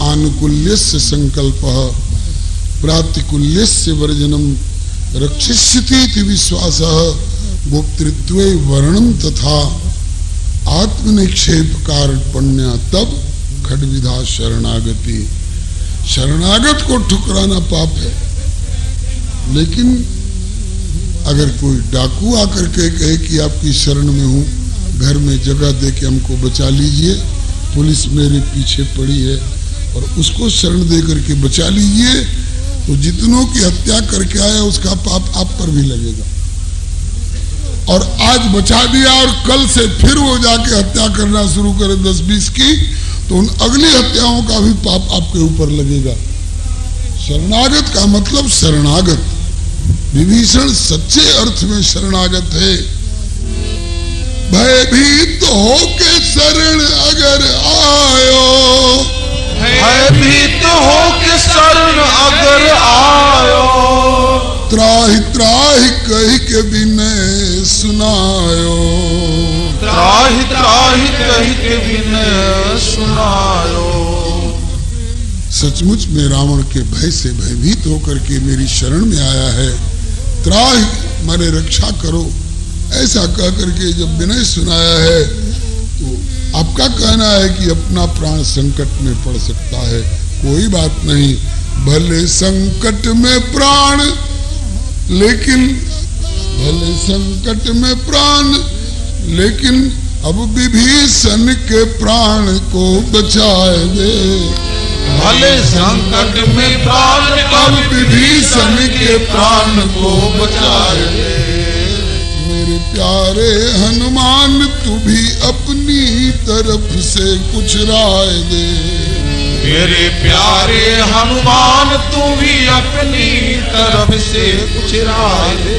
आनुकूल्यस्य संकल्पः, प्रातिकूल्यस्य वर्जनम, रक्षिष्यति विश्वासः, गोप्तृत्वे वर्णम तथा आत्मनिक्षेप कार्पण्य, तब खड्विधा शरणागति। शरणागत को ठुकराना पाप है, लेकिन अगर कोई डाकू आकर के कहे कि आपकी शरण में हूं, घर में जगह दे के हमको बचा लीजिए, पुलिस मेरे पीछे पड़ी है, और उसको शरण दे करके बचा लीजिए, तो जितनों की हत्या करके आया उसका पाप आप पर भी लगेगा। और आज बचा दिया और कल से फिर वो जाके हत्या करना शुरू करे 10-20 की, तो उन अगली हत्याओं का भी पाप आपके ऊपर लगेगा। शरणागत का मतलब शरणागत, विभीषण सच्चे अर्थ में शरणागत है। भयभीत होके शरण अगर आयो, भयभीत होके शरण अगर आयो। त्राहि त्राहि कही के विनय सुनायो, त्राहि त्राहि कही के विनय सुनायो। सचमुच में रावण के भय से भयभीत होकर के मेरी शरण में आया है। त्राहि माने रक्षा करो, ऐसा कह करके जब विनय सुनाया है, तो आपका कहना है कि अपना प्राण संकट में पड़ सकता है। कोई बात नहीं, भले संकट में प्राण, लेकिन भले संकट में प्राण, लेकिन अब विभीषण के प्राण को बचाए दे। भले संकट में प्राण, अब विभीषण के प्राण को बचाए दे। मेरे प्यारे हनुमान तू भी अपनी तरफ से कुछ राय दे। मेरे प्यारे हनुमान तू भी अपनी तरफ से कुछ राय दे।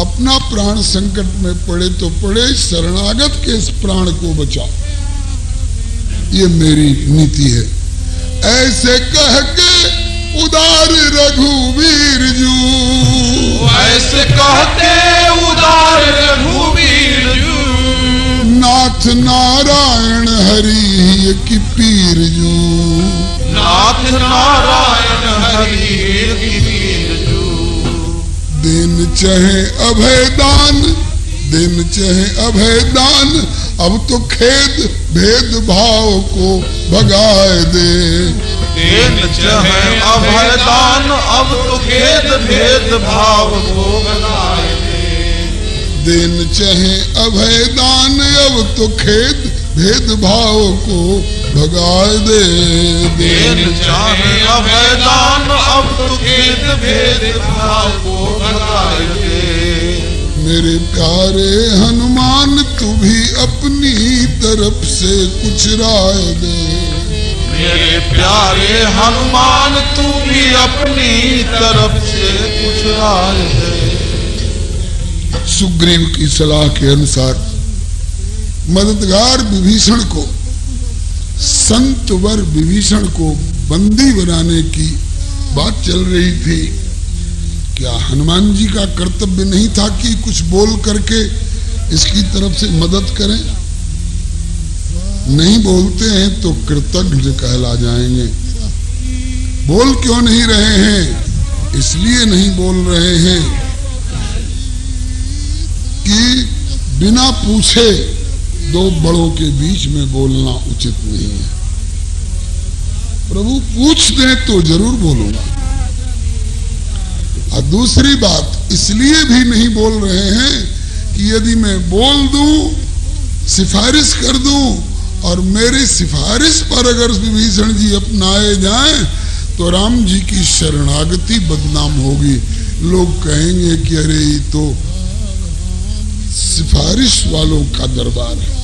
अपना प्राण संकट में पड़े तो पड़े, शरणागत के इस प्राण को बचा, ये मेरी नीति है। ऐसे कह के उदार रघुवीर जू, ऐसे कहते उदार रघुवीर जू। नाथ नारायण हरि की पीर जू, नाथ नारायण हरि की पीर जू। चाहे अभय दान, दिन चाहे अभय दान, अब तो खेद भेद भाव को भगाए दे। दिन चाहे अभय दान, अब तो खेद भेद भाव को भगाए दे। दिन चाहे अभय दान, अब तो खेद भेद भाव को भगाए दे। दिन चाहे अभय दान, अब तो खेद भेद भाव को भगाए दे। मेरे प्यारे हनुमान तू भी अपनी तरफ से कुछ राय दे। मेरे प्यारे हनुमान तू भी अपनी तरफ से कुछ राय दे। सुग्रीव की सलाह के अनुसार मददगार विभीषण को, संत वर विभीषण को बंदी बनाने की बात चल रही थी। क्या हनुमान जी का कर्तव्य नहीं था कि कुछ बोल करके इसकी तरफ से मदद करें? नहीं बोलते हैं तो कृतज्ञ कहला जाएंगे। बोल क्यों नहीं रहे हैं? इसलिए नहीं बोल रहे हैं कि बिना पूछे दो बड़ों के बीच में बोलना उचित नहीं है। प्रभु पूछ दें तो जरूर बोलूंगा। और दूसरी बात इसलिए भी नहीं बोल रहे हैं कि यदि मैं बोल दूं, सिफारिश कर दूं और मेरी सिफारिश पर अगर विभीषण जी अपनाए जाएं तो राम जी की शरणागति बदनाम होगी। लोग कहेंगे कि अरे ये तो सिफारिश वालों का दरबार है।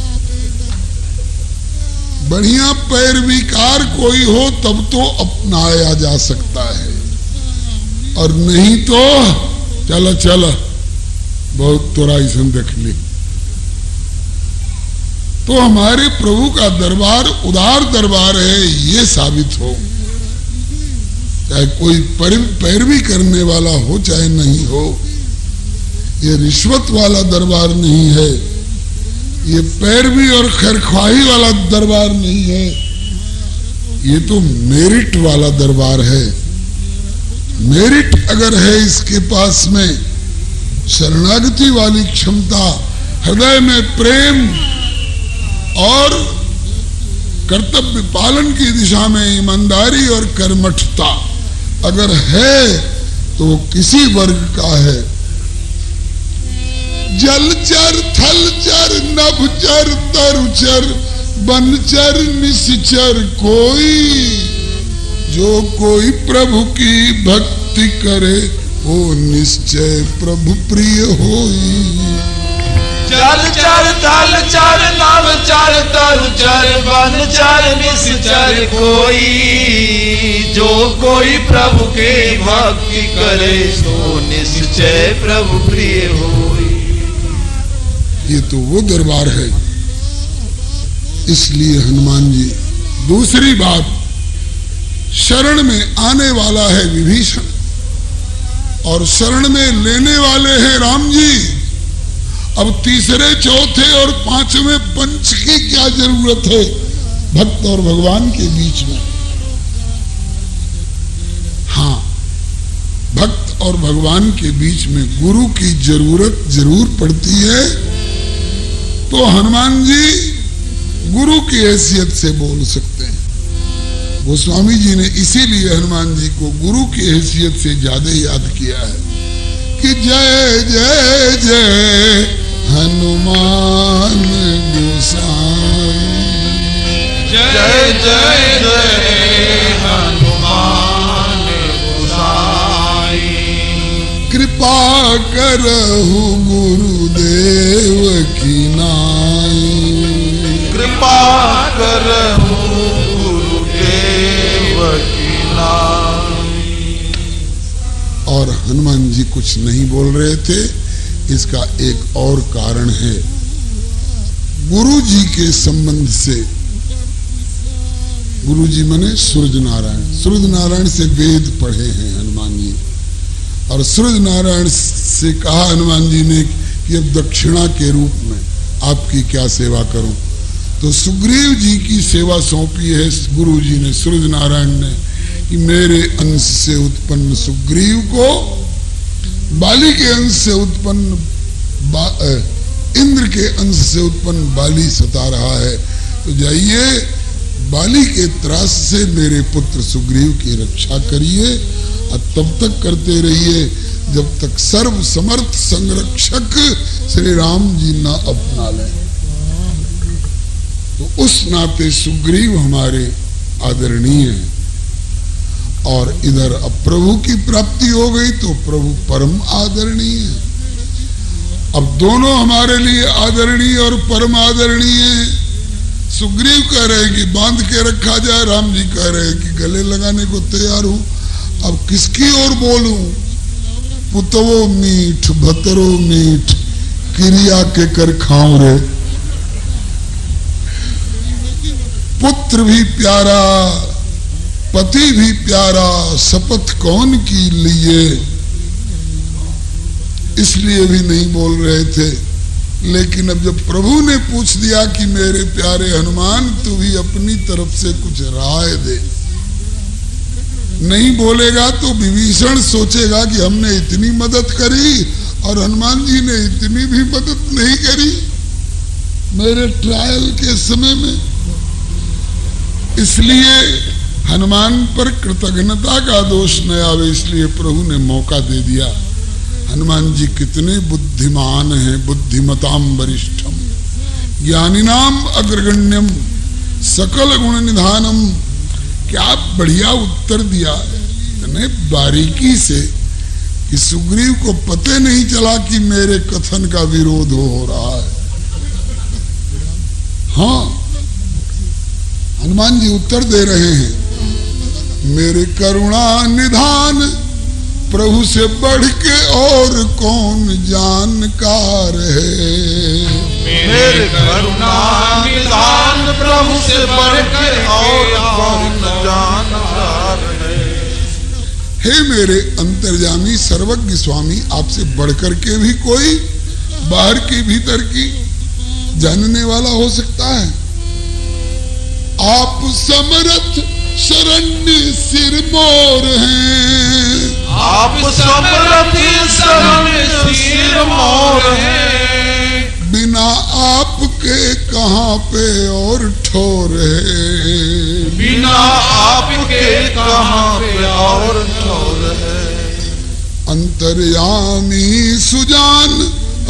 बढ़िया पैरवीकार कोई हो तब तो अपनाया जा सकता है, और नहीं तो चलो चलो बहुत तोराई से देख ली। तो हमारे प्रभु का दरबार उदार दरबार है, ये साबित हो। चाहे कोई पैरवी करने वाला हो चाहे नहीं हो, ये रिश्वत वाला दरबार नहीं है, ये पैरवी और खैरख्वाही वाला दरबार नहीं है, ये तो मेरिट वाला दरबार है। मेरिट अगर है इसके पास में, शरणागति वाली क्षमता, हृदय में प्रेम और कर्तव्य पालन की दिशा में ईमानदारी और कर्मठता अगर है तो वो किसी वर्ग का है। जलचर, थलचर, नभचर, तरुचर, बनचर, निश्चर कोई, जो कोई प्रभु की भक्ति करे वो निश्चय प्रभु प्रिय होई। जलचर, थलचर, नभचर, तरुचर, बनचर, निश्चर कोई, जो कोई प्रभु के भक्ति करे सो निश्चय प्रभु प्रिय होई। ये तो वो दरबार है। इसलिए हनुमान जी, दूसरी बात, शरण में आने वाला है विभीषण और शरण में लेने वाले हैं राम जी। अब तीसरे, चौथे और पांचवें पंच की क्या जरूरत है भक्त और भगवान के बीच में? हाँ, भक्त और भगवान के बीच में गुरु की जरूरत जरूर पड़ती है। तो हनुमान जी गुरु की हैसियत से बोल सकते हैं। गोस्वामी जी ने इसीलिए हनुमान जी को गुरु की हैसियत से ज्यादा याद किया है कि जय जय जय हनुमान गोसाई, जय जय जय हनुमान गोसाई। कृपा करहु गुरुदेव की नाई, कृपा करहु गुरुदेव की नाई। और हनुमान जी कुछ नहीं बोल रहे थे। इसका एक और कारण है, गुरु जी के संबंध से। गुरु जी माने सूर्य नारायण। सूर्य नारायण से वेद पढ़े हैं हनुमान जी, और सूर्य नारायण से कहा हनुमान जी ने कि अब दक्षिणा के रूप में आपकी क्या सेवा करूं। तो सुग्रीव जी की सेवा सौंपी है गुरु जी ने, सूर्य नारायण ने, कि मेरे अंश से उत्पन्न सुग्रीव को बाली के अंश से उत्पन्न इंद्र के अंश से उत्पन्न बाली सता रहा है, तो जाइए बाली के त्रास से मेरे पुत्र सुग्रीव की रक्षा करिए और तब तक करते रहिए जब तक सर्व समर्थ संरक्षक श्री राम जी न अपना लें। तो उस नाते सुग्रीव हमारे आदरणीय हैं। और इधर अब प्रभु की प्राप्ति हो गई तो प्रभु परम आदरणीय है। अब दोनों हमारे लिए आदरणीय और परम आदरणीय हैं। सुग्रीव कह रहे कि बांध के रखा जाए, राम जी कह रहे कि गले लगाने को तैयार हूं। अब किसकी ओर बोलूं? पुतवो मीठ भतरो मीठ क्रिया के कर खाऊं रे। पुत्र भी प्यारा पति भी प्यारा, शपथ कौन की लिए, इसलिए भी नहीं बोल रहे थे। लेकिन अब जब प्रभु ने पूछ दिया कि मेरे प्यारे हनुमान तू भी अपनी तरफ से कुछ राय दे, नहीं बोलेगा तो विभीषण सोचेगा कि हमने इतनी मदद करी और हनुमान जी ने इतनी भी मदद नहीं करी मेरे ट्रायल के समय में। इसलिए हनुमान पर कृतज्ञता का दोष न आवे, इसलिए प्रभु ने मौका दे दिया। हनुमान जी कितने बुद्धिमान हैं, बुद्धिमताम वरिष्ठम ज्ञानिनाम अग्रगण्यम सकल गुण निधानम। क्या बढ़िया उत्तर दिया है बारीकी से कि सुग्रीव को पते नहीं चला कि मेरे कथन का विरोध हो रहा है। हाँ, हनुमान जी उत्तर दे रहे हैं, मेरे करुणा निधान प्रभु से बढ़ के और कौन जानकार है। मेरे करुणा निधान प्रभु से बढ़ के और कौन जानकार है। हे मेरे अंतर्यामी सर्वज्ञ स्वामी, आपसे बढ़कर के भी कोई बाहर की भीतर की जानने वाला हो सकता है। आप समर्थ शरण्य सिरमौर हैं, आप समर्थ शरण्य सिरमौर हैं। बिना आपके कहाँ पे और ठोर है, बिना आपके कहाँ पे और ठोर है। अंतर्यामी सुजान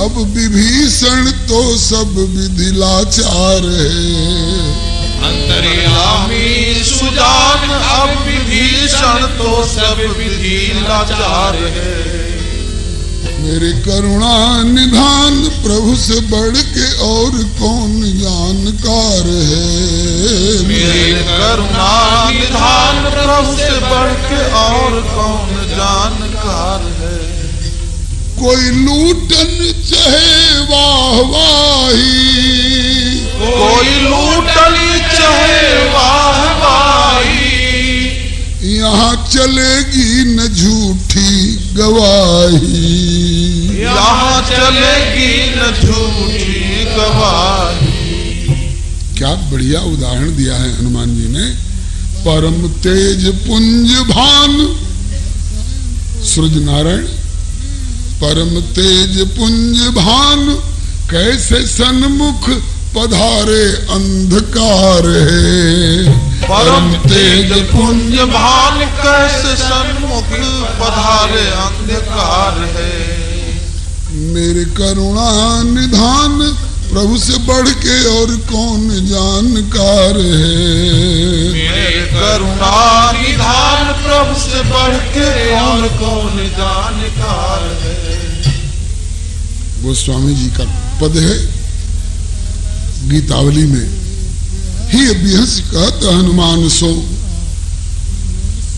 अब विभीषण तो सब विधि लाचार है। अंतर्यामी सुजान अब विभीषण तो सब विधि लाचार है। मेरे करुणा निधान प्रभु से बढ़ के और कौन जानकार है। मेरे करुणा निधान प्रभु से बढ़ के और कौन जानकार है। कोई लूटन चाहे वाहवाही, कोई लूटन चाहे वाहवाही, यहाँ चलेगी न झूठी गवाही, यहाँ चलेगी न झूठी गवाही। क्या बढ़िया उदाहरण दिया है हनुमान जी ने। परम तेज पुंज भान, सूरज नारायण परम तेज पुंज भान, कैसे सन्मुख पधारे अंधकार है। परम तेज पुंज भान, कैसे सन्मुख पधारे अंधकार है। मेरे करुणा निधान प्रभु से बढ़ के और कौन जानकार है। मेरे करुणा निधान प्रभु से बढ़ के और कौन जानकार है। गोस्वामी जी का पद है गीतावली में, ही अभ्यस कहत हनुमान सो,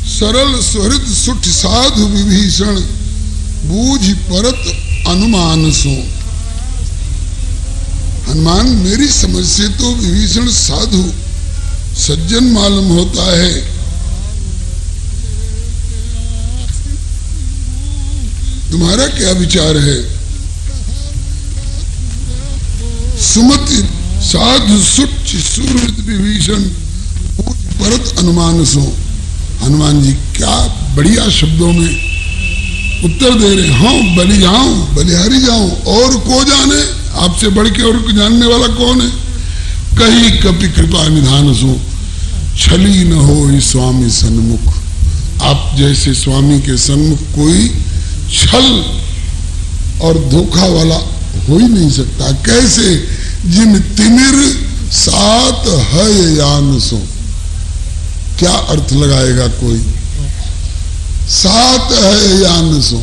सरल स्वरित सुठ साधु विभीषण, बूझ परत अनुमान सो। हनुमान मेरी समझ से तो विभीषण साधु सज्जन मालूम होता है, तुम्हारा क्या विचार है। सुमति साधु सुच सुरत विभीषण, परत अनुमान सो। हनुमान जी क्या बढ़िया शब्दों में उत्तर दे रहे, हाँ बलि जाऊं, बलिहारी जाऊं, और को जाने, आपसे बढ़ के और जानने वाला कौन है। कही कपि कृपा निधान सो, छली न हो स्वामी सन्मुख। आप जैसे स्वामी के सन्मुख कोई छल और धोखा वाला हो ही नहीं सकता। कैसे? जिम तिमिर सात है यान सो। क्या अर्थ लगाएगा कोई? सात है यान सो,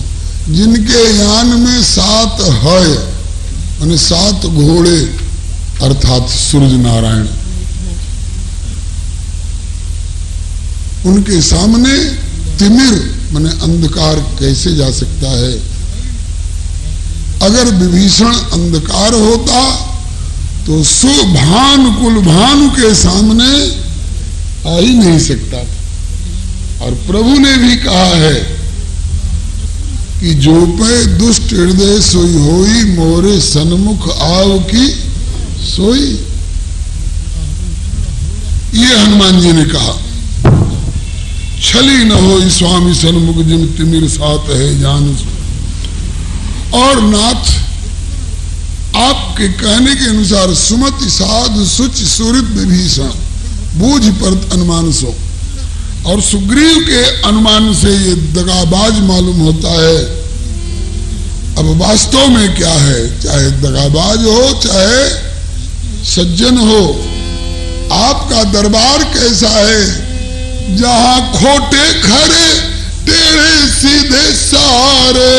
जिनके यान में सात है, माने सात घोड़े, अर्थात सूर्य नारायण, उनके सामने तिमिर माने अंधकार कैसे जा सकता है। अगर विभीषण अंधकार होता तो सुभानु कुल भानु के सामने आ ही नहीं सकता। और प्रभु ने भी कहा है कि जो पे दुष्ट हृदय सोई होई, मोरे सन्मुख आव की सोई। ये हनुमान जी ने कहा, छली न हो स्वामी सन्मुख, जिन तिमिर सात है जान। और नाथ आपके कहने के अनुसार सुमति साध सुच सुहृद विभीषण, बूझ पर अनुमान सो। और सुग्रीव के अनुमान से ये दगाबाज मालूम होता है। अब वास्तव में क्या है, चाहे दगाबाज हो चाहे सज्जन हो, आपका दरबार कैसा है, जहां खोटे खरे टेढ़े सीधे सारे,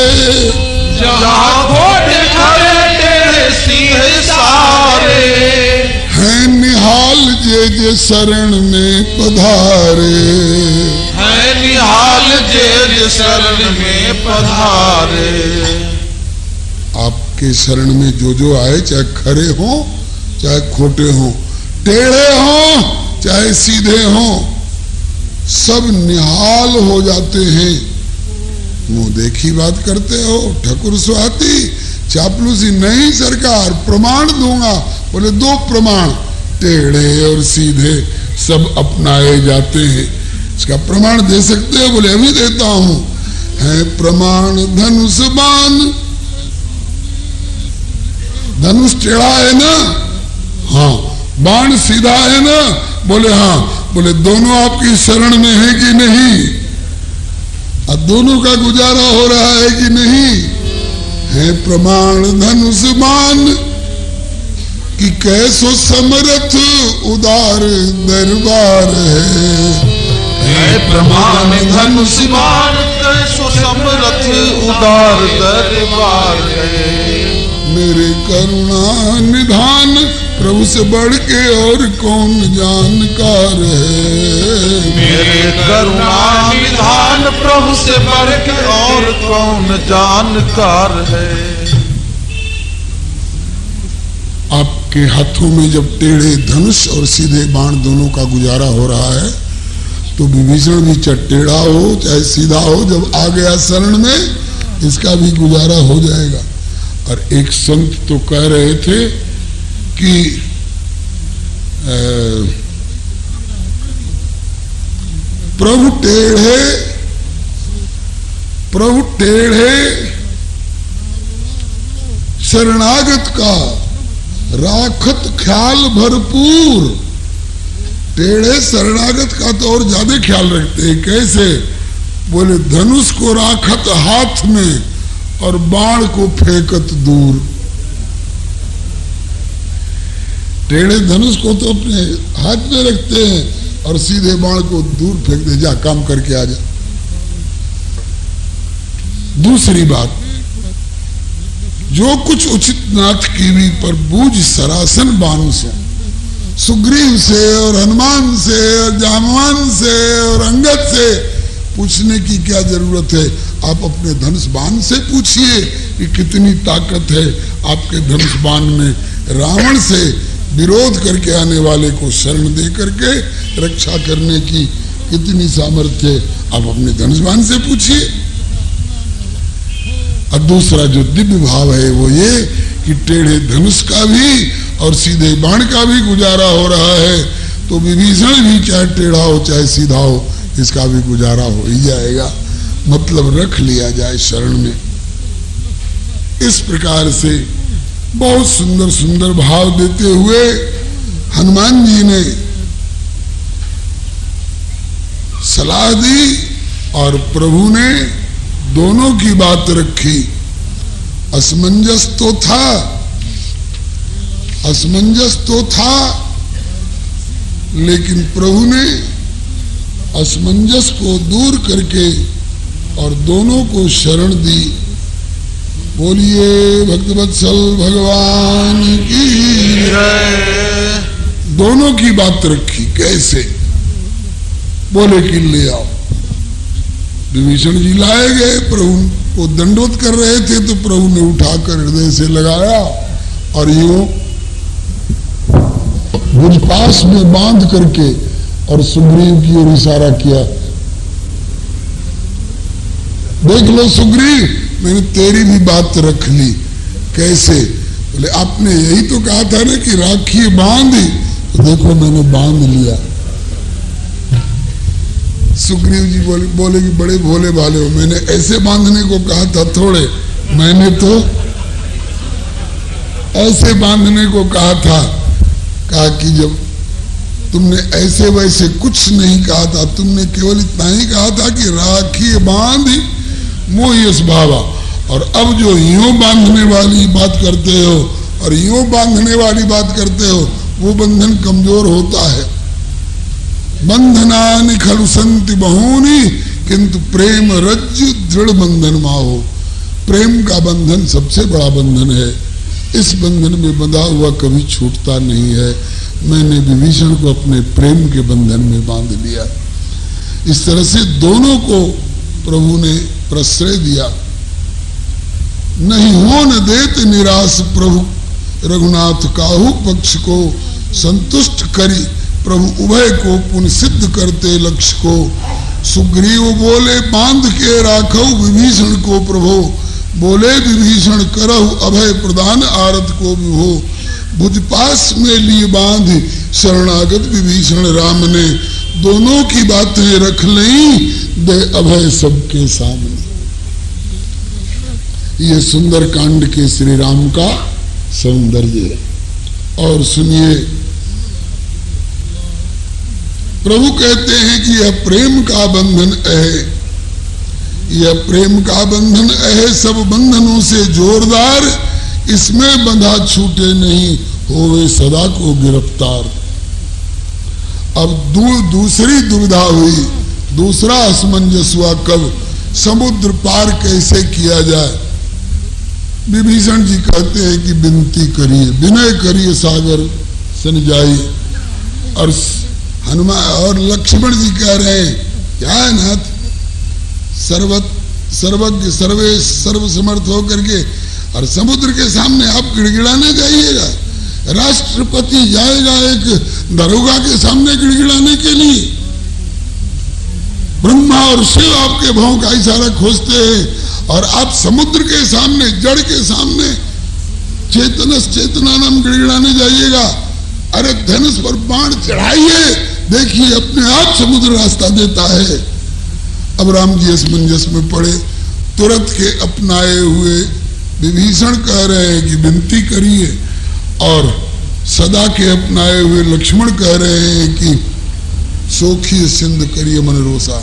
जहां खोटे खरे टेढ़े सीधे सारे, है निहाल जे शरण में पधारे, है निहाल जे शरण में पधारे। आपके शरण में जो आए, चाहे खरे हो चाहे खोटे हो, टेढ़े हो चाहे सीधे हो, सब निहाल हो जाते हैं। मुंह देखी बात करते हो, ठकुर सुहाती, चापलूसी नहीं सरकार, प्रमाण दूंगा। बोले दो प्रमाण, टेढ़े और सीधे सब अपनाए जाते हैं। इसका प्रमाण दे सकते हो? बोले अभी देता हूं। है प्रमाण धनुष बाण, धनुष टेढ़ा है ना, हाँ, बाण सीधा है ना, बोले हाँ। बोले दोनों आपकी शरण में है कि नहीं? अब दोनों का गुजारा हो रहा है कि नहीं? है प्रमाण धनुष बाण कि कैसो समरथ उदार दरबार है प्रमाण धनुष बाण कैसो समरथ उदार दरबार है। मेरे करुणा निधान प्रभु से बढ़ के और कौन जानकार है। मेरे करुणा निधान प्रभु से बढ़ के और कौन जानकार है। आपके हाथों में जब टेढ़े धनुष और सीधे बाण दोनों का गुजारा हो रहा है, तो विभीषण भी चाहे टेढ़ा हो चाहे सीधा हो, जब आ गया शरण में इसका भी गुजारा हो जाएगा। और एक संत तो कह रहे थे कि प्रभु टेढ़े शरणागत का राखत ख्याल भरपूर। टेढ़े शरणागत का तो और ज्यादा ख्याल रखते हैं। कैसे? बोले धनुष को राखत हाथ में और बाण को फेंकत दूर। टेढ़े धनुष को तो अपने हाथ में रखते हैं और सीधे बाण को दूर फेंक दे, जा काम करके आ जा। दूसरी बात, जो कुछ उचित नाथ कीवी पर बूझ सरासन बाण से, सुग्रीव से और हनुमान से और जामवान से और अंगद से पूछने की क्या जरूरत है? आप अपने धनुष बाण से पूछिए कि कितनी ताकत है आपके धनुष बाण में। रावण से विरोध करके आने वाले को शरण दे करके रक्षा करने की कितनी सामर्थ्य है, आप अपने धनुष बाण से पूछिए। और दूसरा जो दिव्य भाव है वो ये कि टेढ़े धनुष का भी और सीधे बाण का भी गुजारा हो रहा है, तो विभीषण भी चाहे टेढ़ा हो चाहे सीधा हो, इसका भी गुजारा हो ही जाएगा। मतलब रख लिया जाए शरण में। इस प्रकार से बहुत सुंदर सुंदर भाव देते हुए हनुमान जी ने सलाह दी और प्रभु ने दोनों की बात रखी। असमंजस तो था, लेकिन प्रभु ने असमंजस को दूर करके और दोनों को शरण दी। बोलिए भक्तवत्सल भगवान की जय। दोनों की बात रखी। कैसे? बोले कि ले आओ। विभीषण जी लाए गए, प्रभु को दंडोत कर रहे थे तो प्रभु ने उठाकर हृदय से लगाया और यूं भुज पास में बांध करके और सुग्रीव की ओर इशारा किया। देख लो सुग्रीव, मैंने तेरी भी बात रख ली। कैसे? बोले आपने यही तो कहा था ना कि राखी बांधी, तो देखो मैंने बांध लिया। सुग्रीव जी बोले कि बड़े भोले भाले हो, मैंने ऐसे बांधने को कहा था थोड़े, मैंने तो ऐसे बांधने को कहा था। कहा कि जब तुमने ऐसे वैसे कुछ नहीं कहा था, तुमने केवल इतना ही कहा था कि राखी बांधी मोहियस भावा, और अब जो यूं बांधने वाली बात करते हो और यूं बांधने वाली बात करते हो, वो बंधन कमजोर होता है। बंधनानि खलु संति बहूनि किंतु प्रेम रज्जु दृढ़ बंधन माहो। प्रेम का बंधन सबसे बड़ा बंधन है। इस बंधन में बंधा हुआ कभी छूटता नहीं है। मैंने विभीषण को अपने प्रेम के बंधन में बांध लिया। इस तरह से दोनों को प्रभु ने प्रश्रय दिया। नहीं हो न देत निराश प्रभु रघुनाथ काहू पक्ष को संतुष्ट करी, प्रभु उभय को पुण्य सिद्ध करते लक्ष्य को। सुग्रीव बोले बांध के राखो विभीषण को प्रभु, बोले विभीषण करहु अभय प्रदान आरत को विभो। भुज पास में लिए बांध शरणागत विभीषण राम ने, दोनों की बातें रख लई दे अभय सबके सामने। ये सुंदर कांड के श्री राम का सौंदर्य है। और सुनिए, प्रभु कहते हैं कि यह प्रेम का बंधन है, यह प्रेम का बंधन है सब बंधनों से जोरदार, इसमें बंधा छूटे नहीं होवे सदा को गिरफ्तार। अब दूसरी दुविधा हुई, दूसरा असमंजस हुआ, कब समुद्र पार कैसे किया जाए। विभीषण जी कहते हैं कि विनती करिए, विनय करिए सागर सन जाई। और हनुमान और लक्ष्मण जी कह रहे हैं क्या है नाथ, सर्वज्ञ सर्वेश सर्वसमर्थ होकर के और समुद्र के सामने आप गिड़गिड़ाने जाइएगा। राष्ट्रपति जाएगा एक दरोगा के सामने गिड़गिड़ाने के लिए। ब्रह्मा और शिव आपके भाव का इशारा खोजते हैं और आप समुद्र के सामने, जड़ के सामने चेतनस चेतनानम गिड़गिड़ाने जाइएगा। अरे धनुष पर बाण चढ़ाइए, देखिए अपने आप समुद्र रास्ता देता है। अब राम जी असमंजस में पड़े, तुरंत के अपनाए हुए विभीषण कह रहे हैं कि विनती करिए, और सदा के अपनाए हुए लक्ष्मण कह रहे हैं कि सोखी सिंध करिए मन रोसा।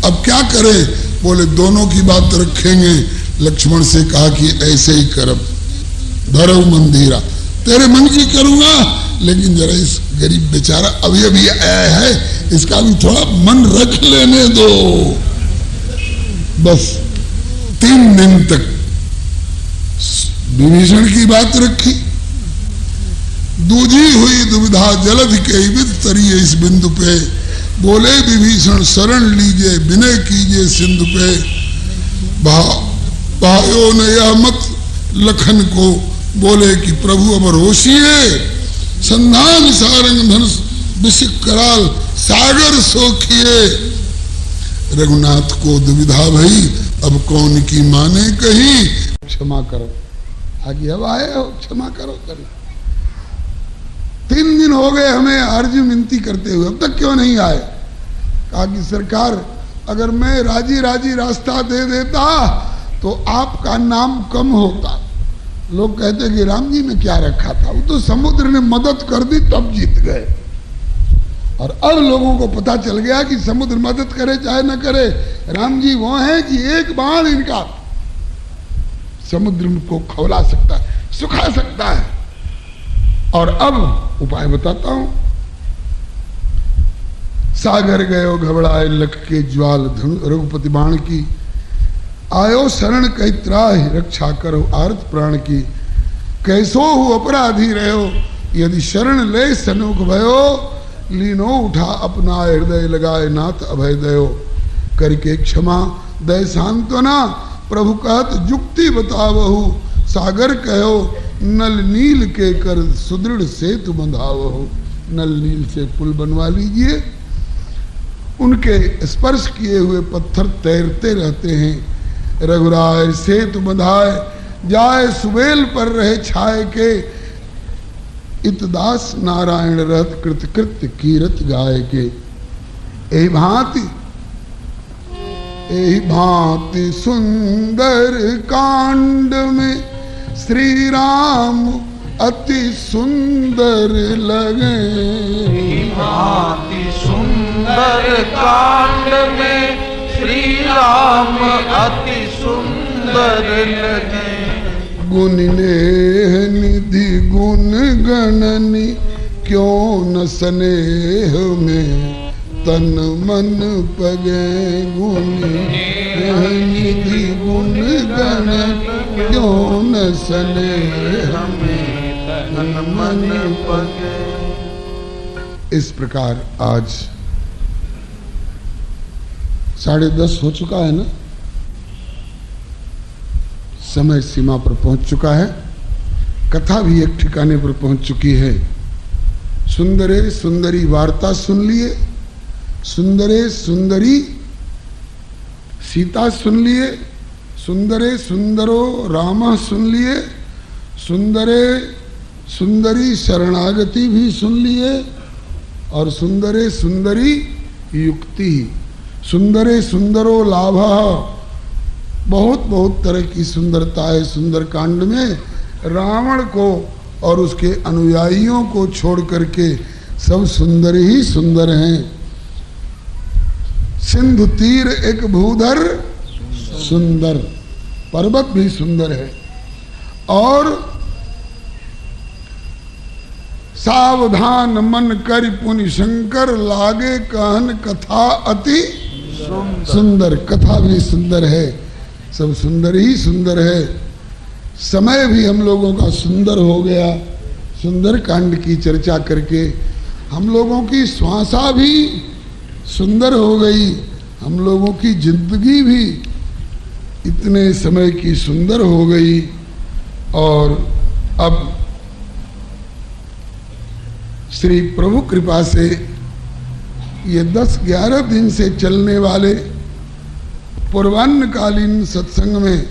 अब क्या करें? बोले दोनों की बात रखेंगे। लक्ष्मण से कहा कि ऐसे ही करब, धरो मंदिरा, तेरे मन की करूंगा, लेकिन जरा इस गरीब बेचारा अभी अभी आया है, इसका भी थोड़ा मन रख लेने दो। बस 3 दिन तक विभीषण की बात रखी। दूजी हुई दुविधा जलधि के विद तरिए इस बिंदु पे, बोले विभीषण शरण लीजिए विनय कीजिए सिंधु पे। भाइयों ने यह मत लखन को बोले कि प्रभु अब रोशिए, संधान सारंग धनुष विशिक कराल सागर सोखिए। रघुनाथ को दुविधा भई, अब कौन की माने कही, क्षमा करो, आगे अब आए हो, क्षमा करो करो। 3 दिन हो गए हमें अर्जी विनती करते हुए, अब तक क्यों नहीं आए? कहा कि सरकार अगर मैं राजी राजी रास्ता दे देता तो आपका नाम कम होता। लोग कहते कि राम जी ने क्या रखा था, वो तो समुद्र ने मदद कर दी तब जीत गए। और अब लोगों को पता चल गया कि समुद्र मदद करे चाहे न करे, राम जी वो हैं कि एक बाण इनका समुद्र को खौला सकता है, सुखा सकता है। और अब उपाय बताता हूं। सागर गयो घबराए लख के ज्वाल रघुपति बाण की, आयो शरण कई त्राहि रक्षा करो आर्त प्राण की। कैसो हो अपराधी रहो यदि शरण ले सनुख भयो, लीनो उठा अपना हृदय लगाए नाथ अभय दयो। करके क्षमा दय सांत्वना प्रभु कहत जुक्ति बतावहु, सागर कहो नल नील के कर सुदृढ़ सेतु बंधावहु। नल नील से पुल बनवा लीजिए, उनके स्पर्श किए हुए पत्थर तैरते रहते हैं। रघुराय सेतु बंधाए जाए सुबेल पर रहे छाए के, इतदास नारायण रथ कृत कृत्य कीरत गाय के। एही भांति सुंदर कांड में श्री राम अति सुंदर लगे। भांति सुंदर कांड में श्री राम अति सुंदर लगे। गुण नेह निधि गुण गणनी क्यों न स्नेह में तन मन पगे। गुण नेह निधि गुण गणनी क्यों न स्नेह में तन मन पगे। इस प्रकार आज 10:30 हो चुका है ना, समय सीमा पर पहुंच चुका है, कथा भी एक ठिकाने पर पहुंच चुकी है। सुंदरे सुंदरी वार्ता सुन लिए, सुंदरे सुंदरी सीता सुन लिए, सुंदरे सुंदरो राम सुन लिए, सुंदरे सुंदरी शरणागति भी सुन लिए, और सुंदरे सुंदरी युक्ति, सुंदरे सुंदरो लाभ। बहुत बहुत तरह की सुंदरता है सुंदर कांड में। रावण को और उसके अनुयायियों को छोड़ करके सब सुंदर ही सुंदर हैं। सिंधु तीर एक भूधर सुंदर, पर्वत भी सुंदर है। और सावधान मन कर पुनि शंकर लागे कहन कथा अति सुंदर। कथा भी सुंदर है, सब सुंदर ही सुंदर है। समय भी हम लोगों का सुंदर हो गया सुंदर कांड की चर्चा करके। हम लोगों की श्वासा भी सुंदर हो गई, हम लोगों की जिंदगी भी इतने समय की सुंदर हो गई। और अब श्री प्रभु कृपा से ये 10-11 दिन से चलने वाले पूर्वान्नकालीन सत्संग में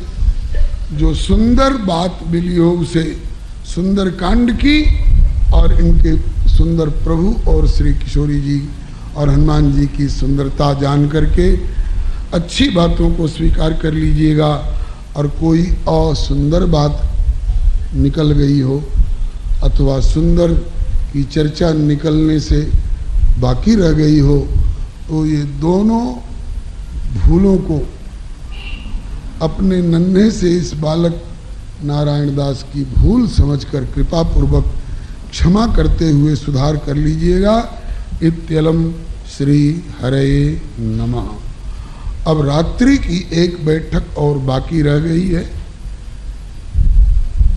जो सुंदर बात मिली हो, उसे सुंदर कांड की और इनके सुंदर प्रभु और श्री किशोरी जी और हनुमान जी की सुंदरता जान करके अच्छी बातों को स्वीकार कर लीजिएगा। और कोई असुंदर बात निकल गई हो अथवा सुंदर की चर्चा निकलने से बाकी रह गई हो, तो ये दोनों भूलों को अपने नन्हे से इस बालक नारायण दास की भूल समझकर कृपा पूर्वक क्षमा करते हुए सुधार कर लीजिएगा। इत्यलम श्री हरे नमः। अब रात्रि की एक बैठक और बाकी रह गई है,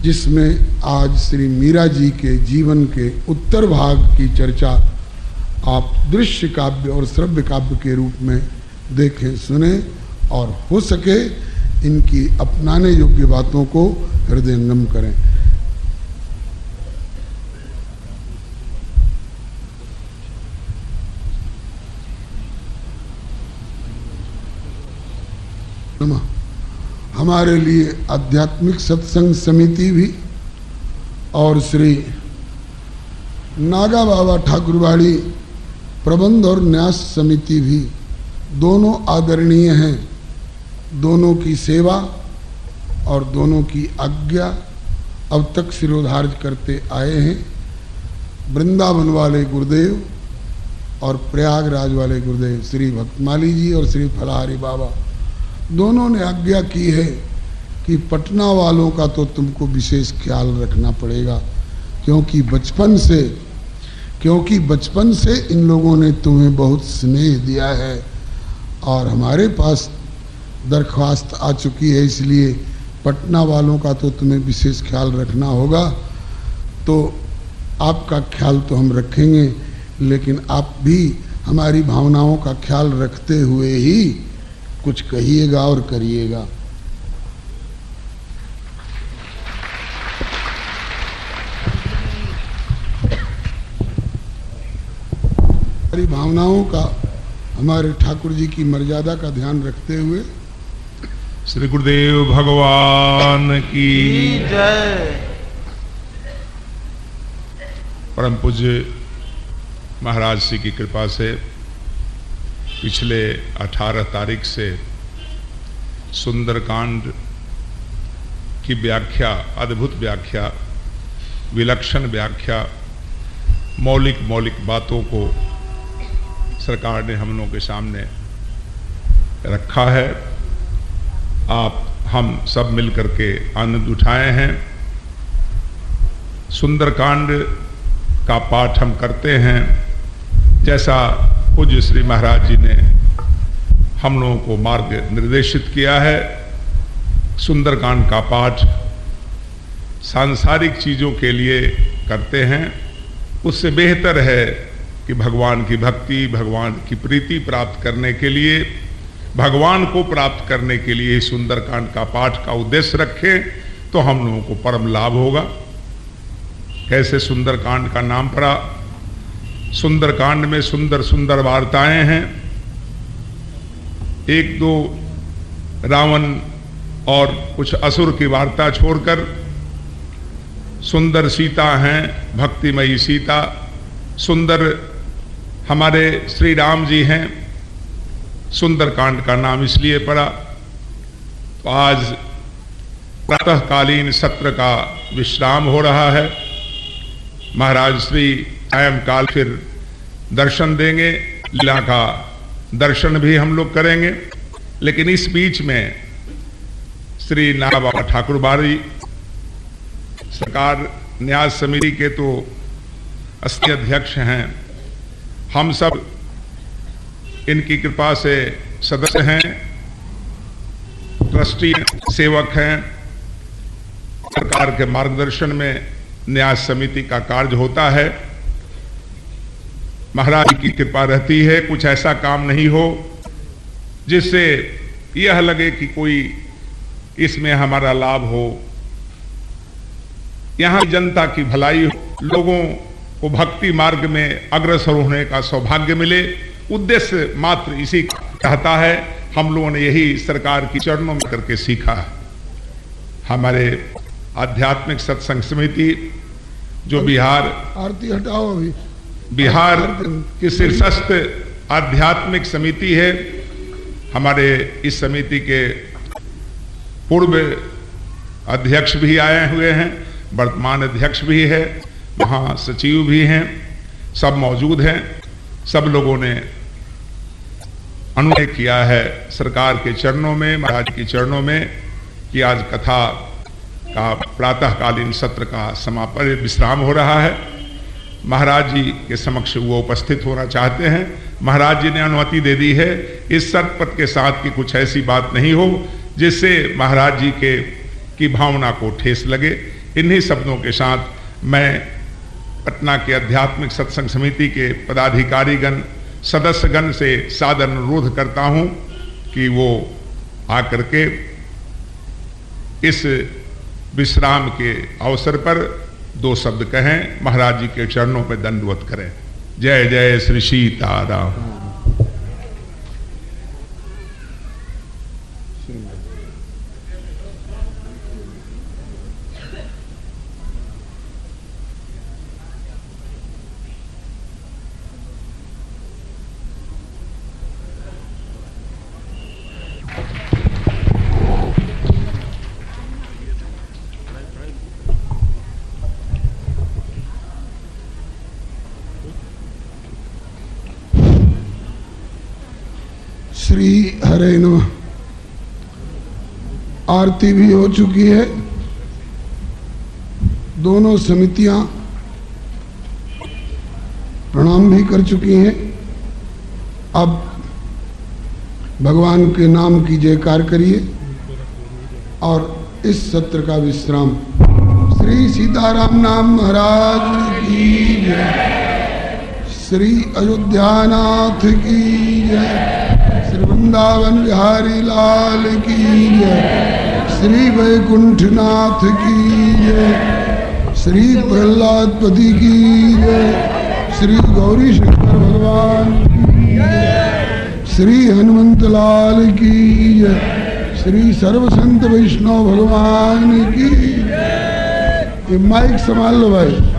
जिसमें आज श्री मीरा जी के जीवन के उत्तर भाग की चर्चा आप दृश्य काव्य और श्रव्य काव्य के रूप में देखें, सुने और हो सके इनकी अपनाने योग्य बातों को हृदयंगम करें। हमारे लिए आध्यात्मिक सत्संग समिति भी और श्री नागा बाबा ठाकुरवाड़ी प्रबंध और न्यास समिति भी दोनों आदरणीय हैं, दोनों की सेवा और दोनों की आज्ञा अब तक सिरोधार्य करते आए हैं। वृंदावन वाले गुरुदेव और प्रयागराज वाले गुरुदेव श्री भक्तमाली जी और श्री फलाहारी बाबा दोनों ने आज्ञा की है कि पटना वालों का तो तुमको विशेष ख्याल रखना पड़ेगा, क्योंकि बचपन से इन लोगों ने तुम्हें बहुत स्नेह दिया है और हमारे पास दरख्वास्त आ चुकी है, इसलिए पटना वालों का तो तुम्हें विशेष ख्याल रखना होगा। तो आपका ख्याल तो हम रखेंगे, लेकिन आप भी हमारी भावनाओं का ख्याल रखते हुए ही कुछ कहिएगा और करिएगा। हमारी भावनाओं का, हमारे ठाकुर जी की मर्यादा का ध्यान रखते हुए श्री गुरुदेव भगवान की जय। परम पूज्य महाराज श्री की कृपा से पिछले 18 तारीख से सुंदरकांड की व्याख्या, अद्भुत व्याख्या, विलक्षण व्याख्या, मौलिक बातों को सरकार ने हम लोगों के सामने रखा है। हम सब मिलकर के आनंद उठाए हैं। सुंदरकांड का पाठ हम करते हैं जैसा पूज्य श्री महाराज जी ने हम लोगों को मार्ग निर्देशित किया है। सुंदरकांड का पाठ सांसारिक चीज़ों के लिए करते हैं, उससे बेहतर है कि भगवान की भक्ति, भगवान की प्रीति प्राप्त करने के लिए, भगवान को प्राप्त करने के लिए सुंदरकांड का पाठ का उद्देश्य रखें तो हम लोगों को परम लाभ होगा। कैसे सुंदरकांड का नाम पड़ा? सुंदरकांड में सुंदर सुंदर वार्ताएं हैं। एक दो रावण और कुछ असुर की वार्ता छोड़कर सुंदर सीता हैं, भक्तिमयी सीता, सुंदर हमारे श्री राम जी हैं। सुंदरकांड का नाम इसलिए पड़ा। तो आज प्रातःकालीन सत्र का विश्राम हो रहा है। महाराज श्री सायंकाल फिर दर्शन देंगे, लीला का दर्शन भी हम लोग करेंगे। लेकिन इस बीच में श्री नागा बाबा ठाकुर बारी सरकार न्यास समिति के तो अस्थि अध्यक्ष हैं। हम सब इनकी कृपा से सदस्य हैं, ट्रस्टी सेवक हैं। सरकार के मार्गदर्शन में न्यास समिति का कार्य होता है। महाराज की कृपा रहती है, कुछ ऐसा काम नहीं हो जिससे यह लगे कि कोई इसमें हमारा लाभ हो। यहां जनता की भलाई हो, लोगों को भक्ति मार्ग में अग्रसर होने का सौभाग्य मिले, उद्देश्य मात्र इसी कहता है। हम लोगों ने यही सरकार की चरणों में करके सीखा है। हमारे आध्यात्मिक सत्संग समिति जो बिहार, आरती हटाओ अभी, बिहार की शीर्षस्थ आध्यात्मिक समिति है। हमारे इस समिति के पूर्व अध्यक्ष भी आए हुए हैं, वर्तमान अध्यक्ष भी है, महासचिव भी हैं, सब मौजूद हैं। सब लोगों ने अनुरोध किया है सरकार के चरणों में, महाराज के चरणों में, कि आज कथा का प्रातःकालीन सत्र का समापन विश्राम हो रहा है। महाराज जी के समक्ष वो उपस्थित होना चाहते हैं। महाराज जी ने अनुमति दे दी है, इस शर्त पद के साथ कि कुछ ऐसी बात नहीं हो जिससे महाराज जी की भावना को ठेस लगे। इन्हीं शब्दों के साथ मैं पटना के आध्यात्मिक सत्संग समिति के पदाधिकारीगण, सदस्यगण से सादर अनुरोध करता हूं कि वो आकर के इस विश्राम के अवसर पर 2 शब्द कहें, महाराज जी के चरणों में दंडवत करें। जय जय श्री सीताराम। श्री हरे नमः। आरती भी हो चुकी है, दोनों समितियां प्रणाम भी कर चुकी हैं। अब भगवान के नाम की जयकार करिए और इस सत्र का विश्राम। श्री सीताराम नाम महाराज की जय, श्री अयोध्यानाथ की जय, श्री वृंदावन बिहारी लाल की जय, श्री वैकुंठनाथ की जय, श्री प्रहलादपति की जय, श्री गौरी शंकर भगवान की जय, श्री हनुमंत लाल की जय, श्री सर्व संत वैष्णव भगवान की। ये माइक संभाल लो भाई।